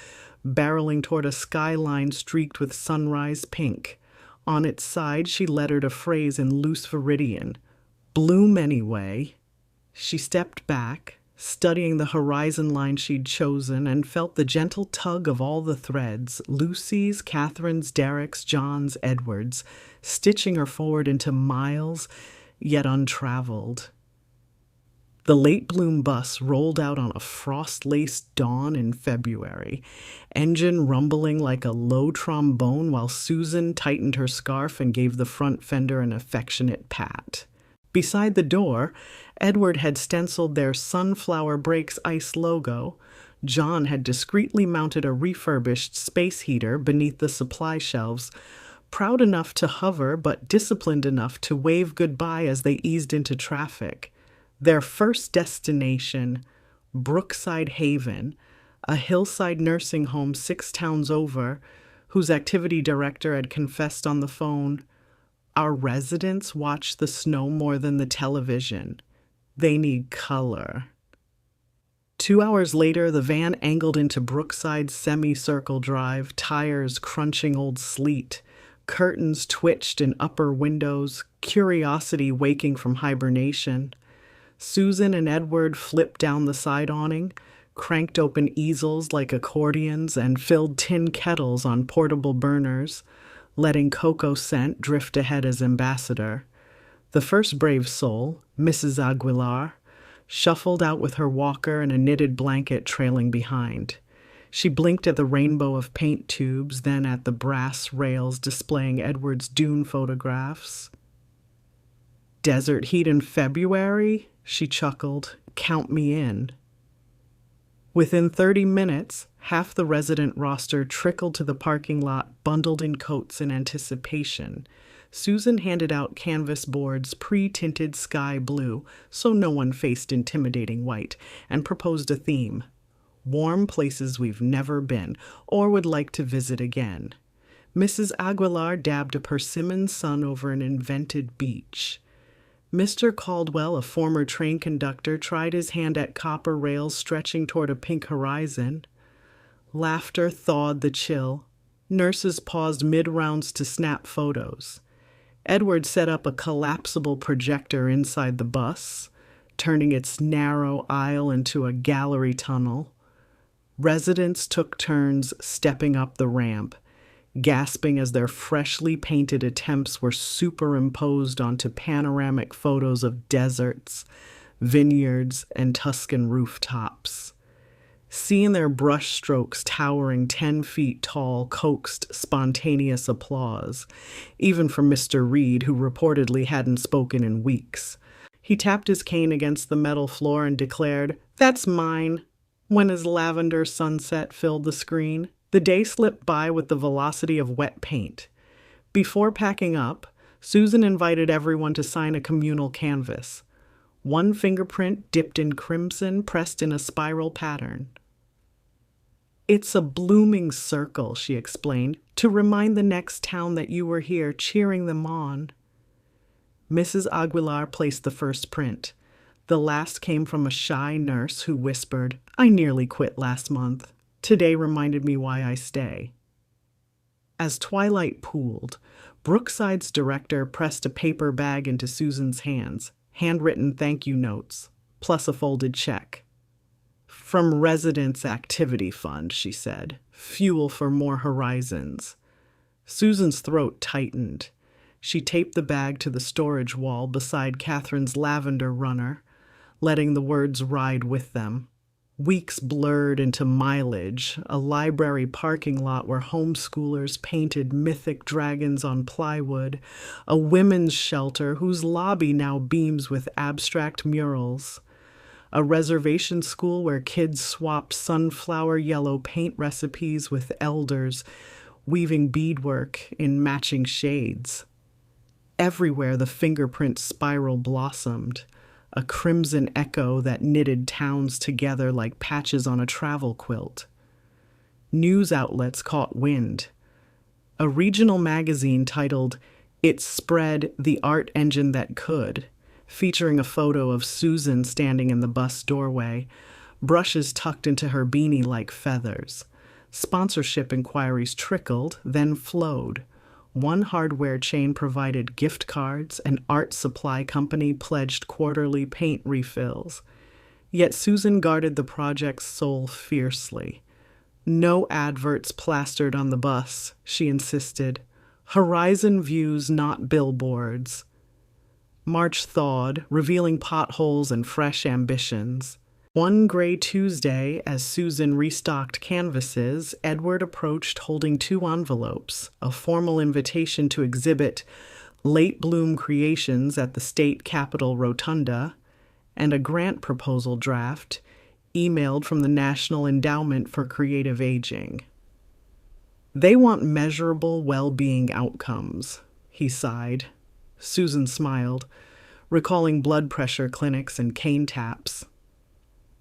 [SPEAKER 1] barreling toward a skyline streaked with sunrise pink. On its side, she lettered a phrase in loose Viridian, "Bloom anyway." She stepped back, studying the horizon line she'd chosen, and felt the gentle tug of all the threads, Lucy's, Catherine's, Derek's, John's, Edward's, stitching her forward into miles, yet untraveled. The late bloom bus rolled out on a frost-laced dawn in February, engine rumbling like a low trombone while Susan tightened her scarf and gave the front fender an affectionate pat. Beside the door, Edward had stenciled their Sunflower Breaks ice logo. John had discreetly mounted a refurbished space heater beneath the supply shelves, proud enough to hover but disciplined enough to wave goodbye as they eased into traffic. Their first destination, Brookside Haven, a hillside nursing home 6 towns over, whose activity director had confessed on the phone, "Our residents watch the snow more than the television. They need color." 2 hours later, the van angled into Brookside's semicircle drive, tires crunching old sleet. Curtains twitched in upper windows, curiosity waking from hibernation. Susan and Edward flipped down the side awning, cranked open easels like accordions, and filled tin kettles on portable burners, letting cocoa scent drift ahead as ambassador. The first brave soul, Mrs. Aguilar, shuffled out with her walker and a knitted blanket trailing behind. She blinked at the rainbow of paint tubes, then at the brass rails displaying Edward's dune photographs. "Desert heat in February?" she chuckled. "Count me in." Within 30 minutes, half the resident roster trickled to the parking lot, bundled in coats in anticipation. Susan handed out canvas boards pre-tinted sky blue, so no one faced intimidating white, and proposed a theme: warm places we've never been or would like to visit again. Mrs. Aguilar dabbed a persimmon sun over an invented beach. Mr. Caldwell, a former train conductor, tried his hand at copper rails stretching toward a pink horizon. Laughter thawed the chill. Nurses paused mid-rounds to snap photos. Edward set up a collapsible projector inside the bus, turning its narrow aisle into a gallery tunnel. Residents took turns stepping up the ramp, gasping as their freshly painted attempts were superimposed onto panoramic photos of deserts, vineyards, and Tuscan rooftops. Seeing their brushstrokes towering 10 feet tall coaxed spontaneous applause, even from Mr. Reed, who reportedly hadn't spoken in weeks. He tapped his cane against the metal floor and declared, "That's mine," when his lavender sunset filled the screen. The day slipped by with the velocity of wet paint. Before packing up, Susan invited everyone to sign a communal canvas. One fingerprint dipped in crimson, pressed in a spiral pattern. "It's a blooming circle," she explained, "to remind the next town that you were here, cheering them on." Mrs. Aguilar placed the first print. The last came from a shy nurse who whispered, "I nearly quit last month. Today reminded me why I stay." As twilight pooled, Brookside's director pressed a paper bag into Susan's hands, handwritten thank you notes, plus a folded check. "From Residents' Activity Fund," she said. "Fuel for more horizons." Susan's throat tightened. She taped the bag to the storage wall beside Catherine's lavender runner, letting the words ride with them. Weeks blurred into mileage, a library parking lot where homeschoolers painted mythic dragons on plywood, a women's shelter whose lobby now beams with abstract murals, a reservation school where kids swapped sunflower yellow paint recipes with elders, weaving beadwork in matching shades. Everywhere the fingerprint spiral blossomed, a crimson echo that knitted towns together like patches on a travel quilt. News outlets caught wind. A regional magazine titled "It Spread the Art Engine That Could," featuring a photo of Susan standing in the bus doorway, brushes tucked into her beanie like feathers. Sponsorship inquiries trickled, then flowed. One hardware chain provided gift cards, an art supply company pledged quarterly paint refills. Yet Susan guarded the project's soul fiercely. No adverts plastered on the bus, she insisted. Horizon views, not billboards. March thawed, revealing potholes and fresh ambitions. One gray Tuesday, as Susan restocked canvases, Edward approached holding 2 envelopes, a formal invitation to exhibit late bloom creations at the state capitol rotunda, and a grant proposal draft emailed from the National Endowment for Creative Aging. They want measurable well-being outcomes, he sighed. Susan smiled, recalling blood pressure clinics and cane taps.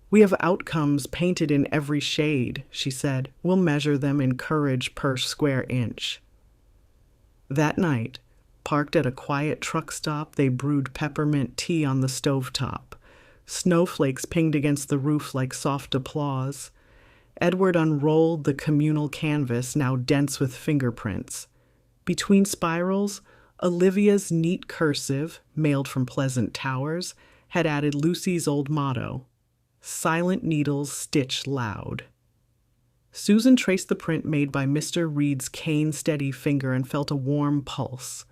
[SPEAKER 1] We have outcomes painted in every shade, she said. We'll measure them in courage per square inch. That night, parked at a quiet truck stop, they brewed peppermint tea on the stovetop. Snowflakes pinged against the roof like soft applause. Edward unrolled the communal canvas, now dense with fingerprints. Between spirals, Olivia's neat cursive, mailed from Pleasant Towers, had added Lucy's old motto, "Silent needles stitch loud." Susan traced the print made by Mr. Reed's cane-steady finger and felt a warm pulse,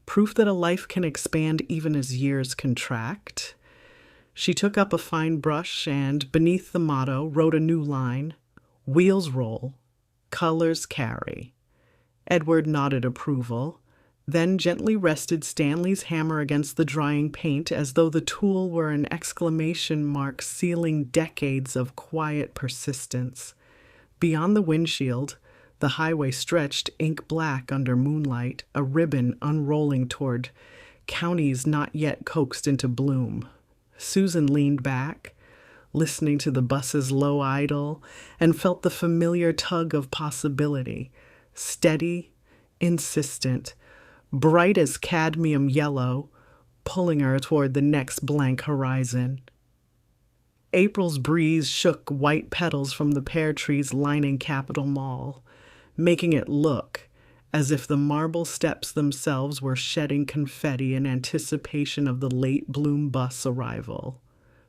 [SPEAKER 1] proof that a life can expand even as years contract. She took up a fine brush and, beneath the motto, wrote a new line, "Wheels roll, colors carry." Edward nodded approval, then gently rested Stanley's hammer against the drying paint as though the tool were an exclamation mark sealing decades of quiet persistence. Beyond the windshield, the highway stretched ink black under moonlight, a ribbon unrolling toward counties not yet coaxed into bloom. Susan leaned back, listening to the bus's low idle, and felt the familiar tug of possibility, steady, insistent, bright as cadmium yellow, pulling her toward the next blank horizon. April's breeze shook white petals from the pear trees lining Capitol Mall, making it look as if the marble steps themselves were shedding confetti in anticipation of the late bloom bus arrival.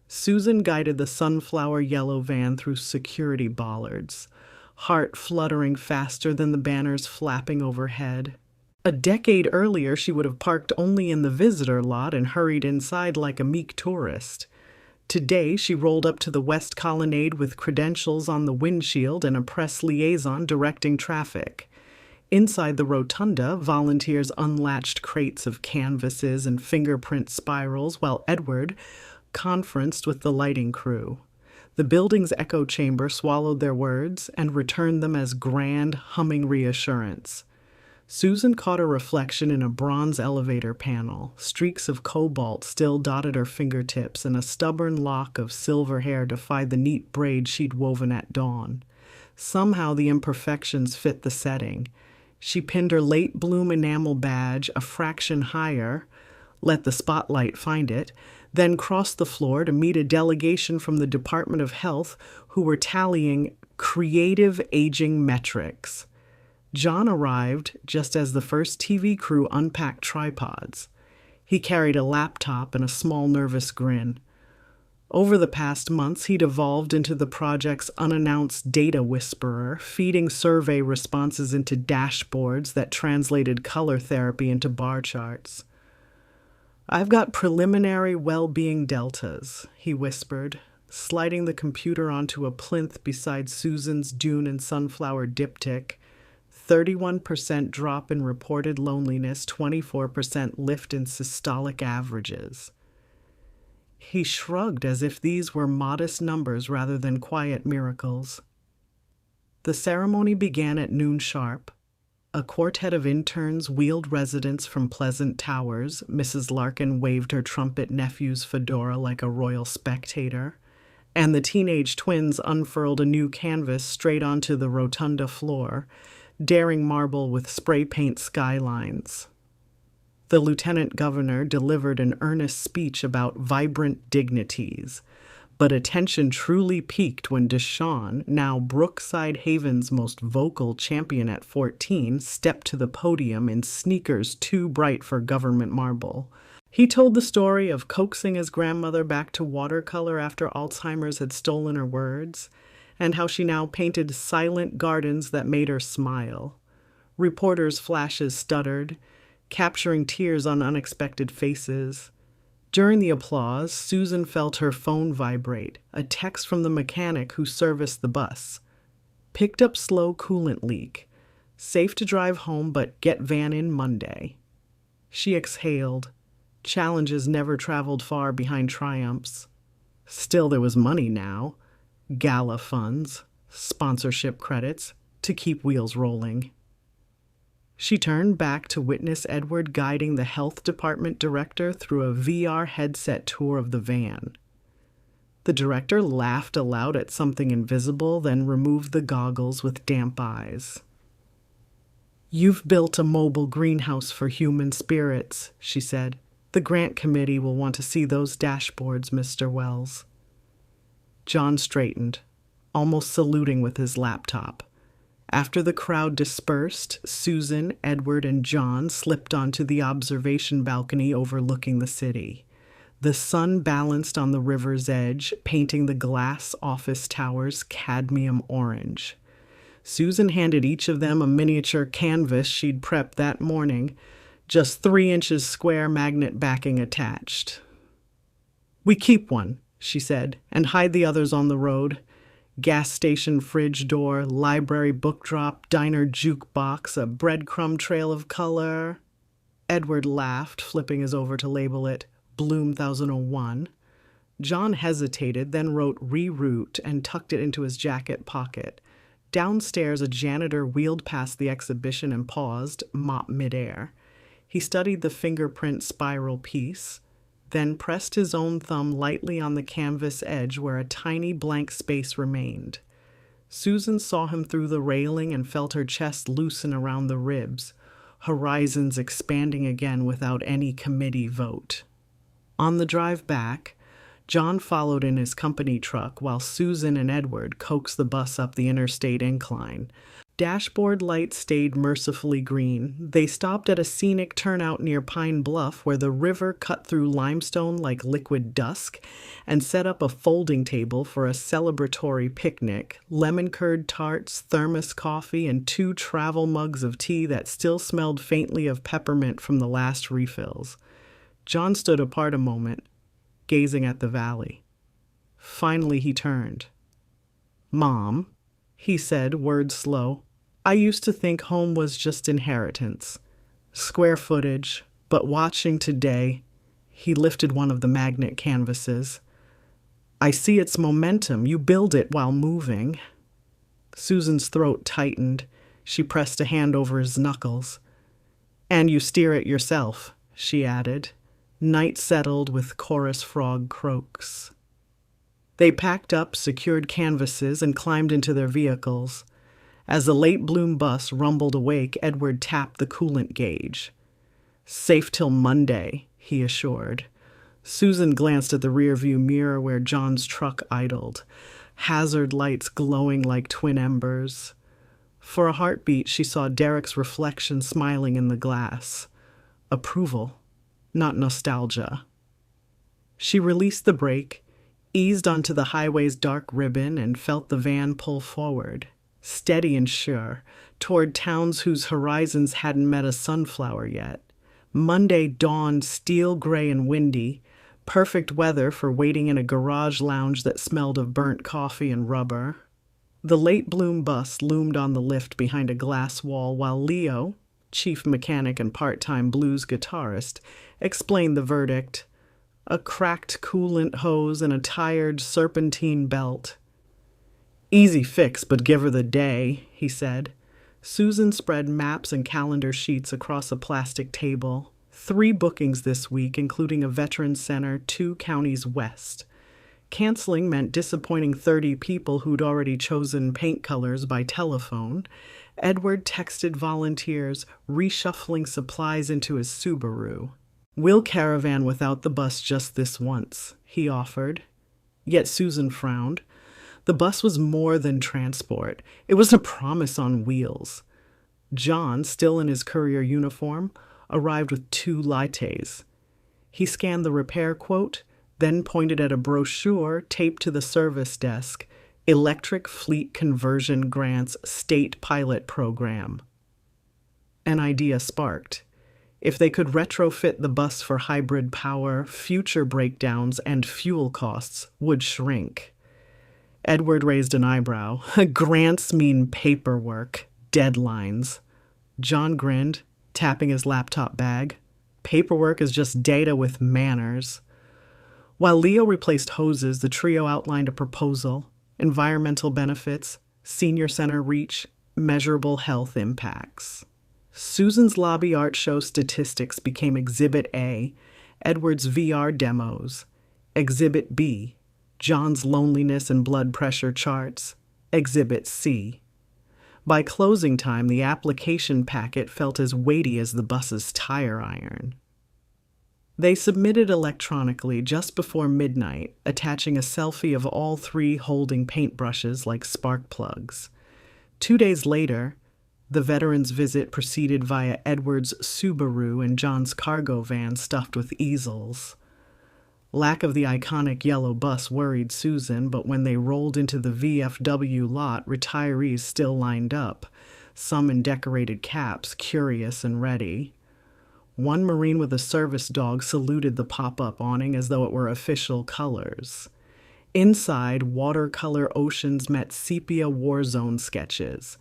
[SPEAKER 1] Susan guided the sunflower yellow van through security bollards, heart fluttering faster than the banners flapping overhead. A decade earlier, she would have parked only in the visitor lot and hurried inside like a meek tourist. Today, she rolled up to the West Colonnade with credentials on the windshield and a press liaison directing traffic. Inside the rotunda, volunteers unlatched crates of canvases and fingerprint spirals while Edward conferenced with the lighting crew. The building's echo chamber swallowed their words and returned them as grand, humming reassurance. Susan caught a reflection in a bronze elevator panel. Streaks of cobalt still dotted her fingertips, and a stubborn lock of silver hair defied the neat braid she'd woven at dawn. Somehow the imperfections fit the setting. She pinned her late bloom enamel badge a fraction higher, let the spotlight find it, then crossed the floor to meet a delegation from the Department of Health who were tallying creative aging metrics. John arrived just as the first TV crew unpacked tripods. He carried a laptop and a small nervous grin. Over the past months, he'd evolved into the project's unannounced data whisperer, feeding survey responses into dashboards that translated color therapy into bar charts. "I've got preliminary well-being deltas," he whispered, sliding the computer onto a plinth beside Susan's Dune and Sunflower diptych. 31% drop in reported loneliness, 24% lift in systolic averages. He shrugged as if these were modest numbers rather than quiet miracles. The ceremony began at noon sharp. A quartet of interns wheeled residents from Pleasant Towers. Mrs. Larkin waved her trumpet nephew's fedora like a royal spectator, and the teenage twins unfurled a new canvas straight onto the rotunda floor, daring marble with spray paint skylines. The lieutenant governor delivered an earnest speech about vibrant dignities, but attention truly peaked when Deshawn, now Brookside Haven's most vocal champion at 14, stepped to the podium in sneakers too bright for government marble. He told the story of coaxing his grandmother back to watercolor after Alzheimer's had stolen her words, and how she now painted silent gardens that made her smile. Reporters' flashes stuttered, capturing tears on unexpected faces. During the applause, Susan felt her phone vibrate, a text from the mechanic who serviced the bus. Picked up slow coolant leak. Safe to drive home, but get van in Monday. She exhaled. Challenges never traveled far behind triumphs. Still, there was money now. Gala funds, sponsorship credits, to keep wheels rolling. She turned back to witness Edward guiding the health department director through a VR headset tour of the van. The director laughed aloud at something invisible, then removed the goggles with damp eyes. "You've built a mobile greenhouse for human spirits," she said. "The grant committee will want to see those dashboards, Mr. Wells." John straightened, almost saluting with his laptop. After the crowd dispersed, Susan, Edward, and John slipped onto the observation balcony overlooking the city. The sun balanced on the river's edge, painting the glass office towers cadmium orange. Susan handed each of them a miniature canvas she'd prepped that morning, just 3 inches square, magnet backing attached. "We keep one," she said, "and hide the others on the road. Gas station fridge door, library book drop, diner jukebox, a breadcrumb trail of color." Edward laughed, flipping his over to label it Bloom 1001. John hesitated, then wrote reroute and tucked it into his jacket pocket. Downstairs, a janitor wheeled past the exhibition and paused, mop midair. He studied the fingerprint spiral piece, then pressed his own thumb lightly on the canvas edge where a tiny blank space remained. Susan saw him through the railing and felt her chest loosen around the ribs, horizons expanding again without any committee vote. On the drive back, John followed in his company truck while Susan and Edward coaxed the bus up the interstate incline. Dashboard lights stayed mercifully green. They stopped at a scenic turnout near Pine Bluff where the river cut through limestone like liquid dusk and set up a folding table for a celebratory picnic, lemon curd tarts, thermos coffee, and 2 travel mugs of tea that still smelled faintly of peppermint from the last refills. John stood apart a moment, gazing at the valley. Finally he turned. "Mom," he said, words slow, "I used to think home was just inheritance, square footage, but watching today," he lifted one of the magnet canvases, "I see its momentum. You build it while moving." Susan's throat tightened. She pressed a hand over his knuckles. "And you steer it yourself," she added. Night settled with chorus frog croaks. They packed up, secured canvases, and climbed into their vehicles. As the late bloom bus rumbled awake, Edward tapped the coolant gauge. "Safe till Monday," he assured. Susan glanced at the rearview mirror where John's truck idled, hazard lights glowing like twin embers. For a heartbeat, she saw Derek's reflection smiling in the glass. Approval, not nostalgia. She released the brake, eased onto the highway's dark ribbon, and felt the van pull forward, steady and sure, toward towns whose horizons hadn't met a sunflower yet. Monday dawned steel gray and windy, perfect weather for waiting in a garage lounge that smelled of burnt coffee and rubber. The late bloom bus loomed on the lift behind a glass wall while Leo, chief mechanic and part-time blues guitarist, explained the verdict. A cracked coolant hose and a tired serpentine belt. "Easy fix, but give her the day," he said. Susan spread maps and calendar sheets across a plastic table. 3 bookings this week, including a veterans center 2 counties west. Canceling meant disappointing 30 people who'd already chosen paint colors by telephone. Edward texted volunteers, reshuffling supplies into his Subaru. "We'll caravan without the bus just this once," he offered. Yet Susan frowned. The bus was more than transport. It was a promise on wheels. John, still in his courier uniform, arrived with 2 lattes. He scanned the repair quote, then pointed at a brochure taped to the service desk, Electric Fleet Conversion Grants State Pilot Program. An idea sparked. If they could retrofit the bus for hybrid power, future breakdowns and fuel costs would shrink. Edward raised an eyebrow. Grants mean paperwork, deadlines. John grinned, tapping his laptop bag. Paperwork is just data with manners. While Leo replaced hoses, the trio outlined a proposal: environmental benefits, senior center reach, measurable health impacts. Susan's lobby art show statistics became Exhibit A, Edward's VR demos. Exhibit B, John's loneliness and blood pressure charts. Exhibit C. By closing time, the application packet felt as weighty as the bus's tire iron. They submitted electronically just before midnight, attaching a selfie of all 3 holding paintbrushes like spark plugs. 2 days later, the veteran's visit proceeded via Edward's Subaru and John's cargo van stuffed with easels. Lack of the iconic yellow bus worried Susan, but when they rolled into the VFW lot, retirees still lined up, some in decorated caps, curious and ready. One Marine with a service dog saluted the pop-up awning as though it were official colors. Inside, watercolor oceans met sepia war zone sketches.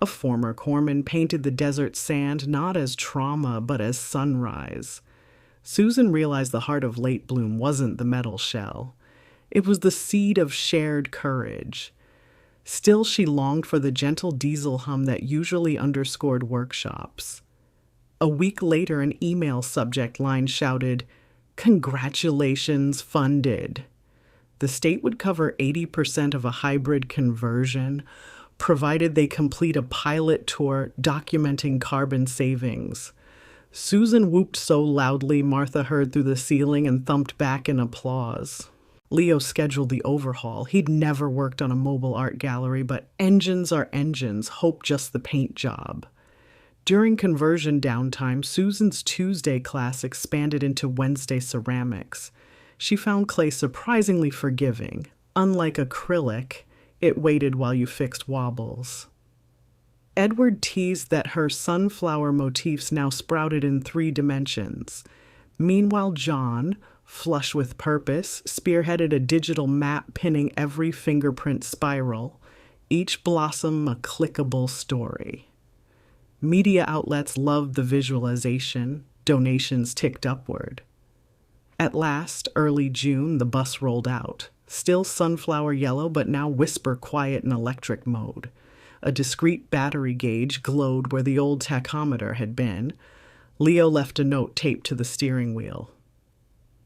[SPEAKER 1] A former corpsman painted the desert sand not as trauma, but as sunrise. Susan realized the heart of late bloom wasn't the metal shell. It was the seed of shared courage. Still, she longed for the gentle diesel hum that usually underscored workshops. A week later, an email subject line shouted, "Congratulations, funded." The state would cover 80% of a hybrid conversion, provided they complete a pilot tour documenting carbon savings. Susan whooped so loudly Martha heard through the ceiling and thumped back in applause. Leo scheduled the overhaul. He'd never worked on a mobile art gallery, but engines are engines, hope just the paint job. During conversion downtime, Susan's Tuesday class expanded into Wednesday ceramics. She found clay surprisingly forgiving. Unlike acrylic, it waited while you fixed wobbles. Edward teased that her sunflower motifs now sprouted in 3 dimensions. Meanwhile, John, flush with purpose, spearheaded a digital map pinning every fingerprint spiral, each blossom a clickable story. Media outlets loved the visualization. Donations ticked upward. At last, early June, the bus rolled out. Still sunflower yellow, but now whisper quiet in electric mode. A discreet battery gauge glowed where the old tachometer had been. Leo left a note taped to the steering wheel.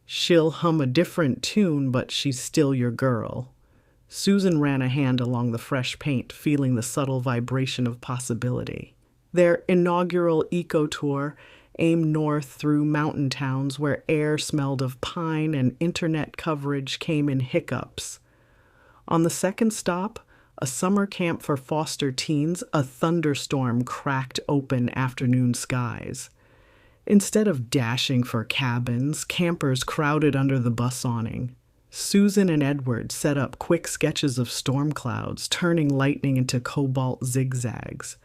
[SPEAKER 1] "She'll hum a different tune, but she's still your girl." Susan ran a hand along the fresh paint, feeling the subtle vibration of possibility. Their inaugural eco-tour aimed north through mountain towns where air smelled of pine and internet coverage came in hiccups. On the second stop, a summer camp for foster teens, a thunderstorm cracked open afternoon skies. Instead of dashing for cabins, campers crowded under the bus awning. Susan and Edward set up quick sketches of storm clouds, turning lightning into cobalt zigzags.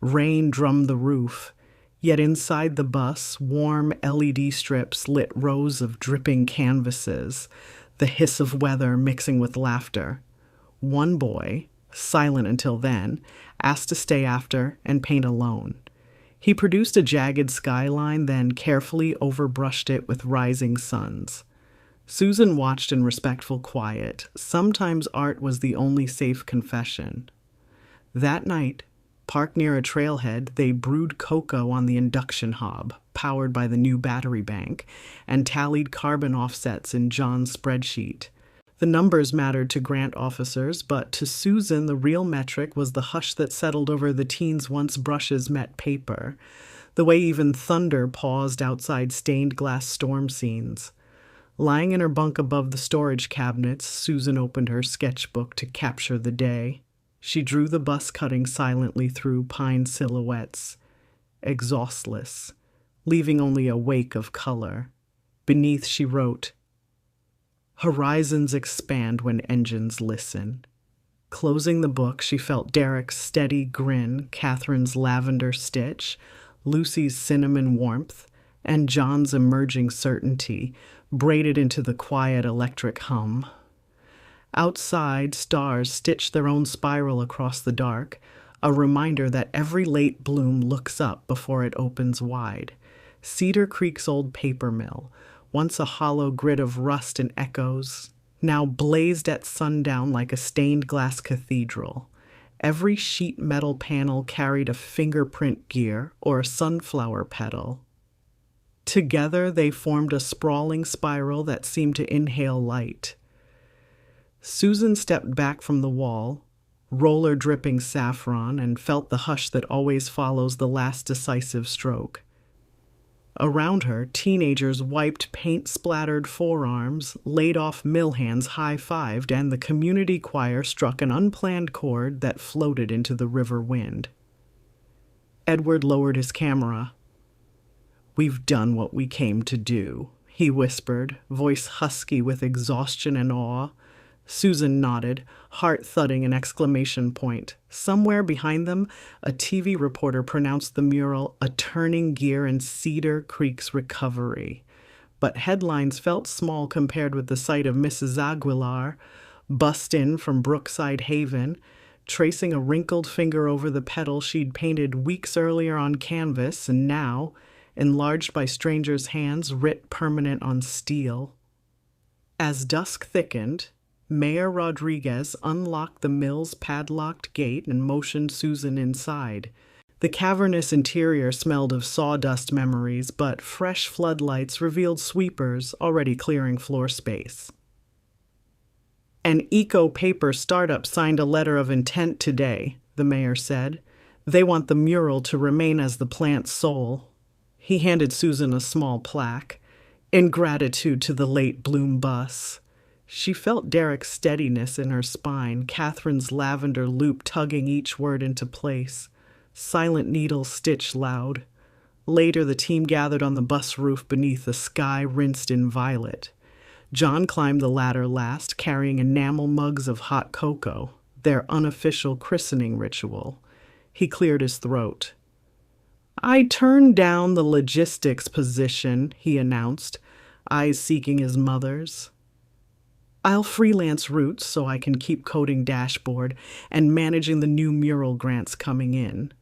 [SPEAKER 1] Rain drummed the roof, yet inside the bus, warm LED strips lit rows of dripping canvases, the hiss of weather mixing with laughter. One boy, silent until then, asked to stay after and paint alone. He produced a jagged skyline, then carefully overbrushed it with rising suns. Susan watched in respectful quiet. Sometimes art was the only safe confession. That night, Parked near a trailhead, they brewed cocoa on the induction hob, powered by the new battery bank, and tallied carbon offsets in John's spreadsheet. The numbers mattered to Grant officers, but to Susan the real metric was the hush that settled over the teens' once brushes met paper, the way even thunder paused outside stained glass storm scenes. Lying in her bunk above the storage cabinets, Susan opened her sketchbook to capture the day. She drew the bus cutting silently through pine silhouettes, exhaustless, leaving only a wake of color. Beneath she wrote, "Horizons expand when engines listen." Closing the book, she felt Derek's steady grin, Catherine's lavender stitch, Lucy's cinnamon warmth, and John's emerging certainty, braided into the quiet electric hum. Outside, stars stitched their own spiral across the dark, a reminder that every late bloom looks up before it opens wide. Cedar Creek's old paper mill, once a hollow grid of rust and echoes, now blazed at sundown like a stained glass cathedral. Every sheet metal panel carried a fingerprint gear or a sunflower petal. Together they formed a sprawling spiral that seemed to inhale light. Susan stepped back from the wall, roller dripping saffron, and felt the hush that always follows the last decisive stroke. Around her, teenagers wiped paint-splattered forearms, laid-off mill hands high-fived, and the community choir struck an unplanned chord that floated into the river wind. Edward lowered his camera. "We've done what we came to do," he whispered, voice husky with exhaustion and awe. Susan nodded, heart thudding an exclamation point. Somewhere behind them, a TV reporter pronounced the mural a turning gear in Cedar Creek's recovery. But headlines felt small compared with the sight of Mrs. Aguilar, bust in from Brookside Haven, tracing a wrinkled finger over the petal she'd painted weeks earlier on canvas and now, enlarged by strangers' hands, writ permanent on steel. As dusk thickened, Mayor Rodriguez unlocked the mill's padlocked gate and motioned Susan inside. The cavernous interior smelled of sawdust memories, but fresh floodlights revealed sweepers already clearing floor space. "An eco-paper startup signed a letter of intent today," the mayor said. "They want the mural to remain as the plant's soul." He handed Susan a small plaque. "In gratitude to the late Bloom bus." She felt Derek's steadiness in her spine, Catherine's lavender loop tugging each word into place. Silent needles stitched loud. Later, the team gathered on the bus roof beneath the sky rinsed in violet. John climbed the ladder last, carrying enamel mugs of hot cocoa, their unofficial christening ritual. He cleared his throat. "I turned down the logistics position," he announced, eyes seeking his mother's. "I'll freelance routes so I can keep coding dashboard and managing the new mural grants coming in."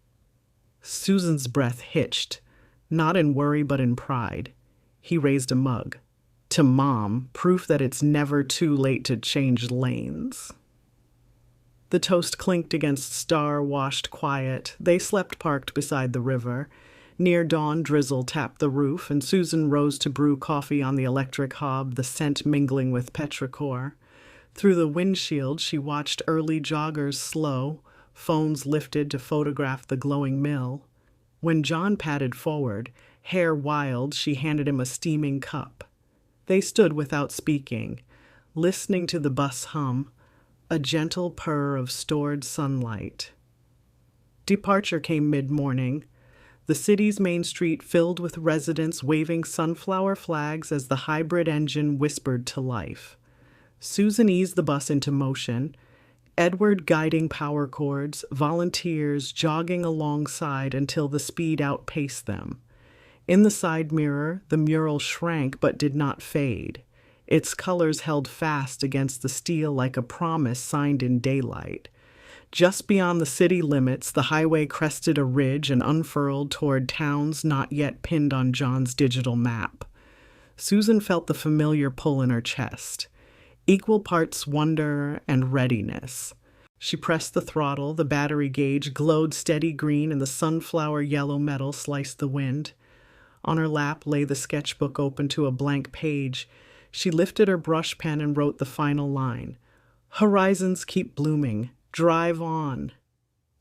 [SPEAKER 1] Susan's breath hitched, not in worry but in pride. He raised a mug. "To Mom, proof that it's never too late to change lanes." The toast clinked against star-washed quiet. They slept parked beside the river. Near dawn, drizzle tapped the roof, and Susan rose to brew coffee on the electric hob, the scent mingling with petrichor. Through the windshield, she watched early joggers slow, phones lifted to photograph the glowing mill. When John padded forward, hair wild, she handed him a steaming cup. They stood without speaking, listening to the bus hum, a gentle purr of stored sunlight. Departure came mid-morning. The city's main street filled with residents waving sunflower flags as the hybrid engine whispered to life. Susan eased the bus into motion, Edward guiding power cords, volunteers jogging alongside until the speed outpaced them. In the side mirror, the mural shrank but did not fade. Its colors held fast against the steel like a promise signed in daylight. Just beyond the city limits, the highway crested a ridge and unfurled toward towns not yet pinned on John's digital map. Susan felt the familiar pull in her chest, equal parts wonder and readiness. She pressed the throttle, the battery gauge glowed steady green, and the sunflower yellow metal sliced the wind. On her lap lay the sketchbook open to a blank page. She lifted her brush pen and wrote the final line. Horizons keep blooming. Drive on.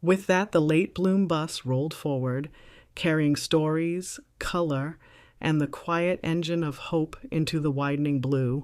[SPEAKER 1] With that, the late bloom bus rolled forward, carrying stories, color, and the quiet engine of hope into the widening blue.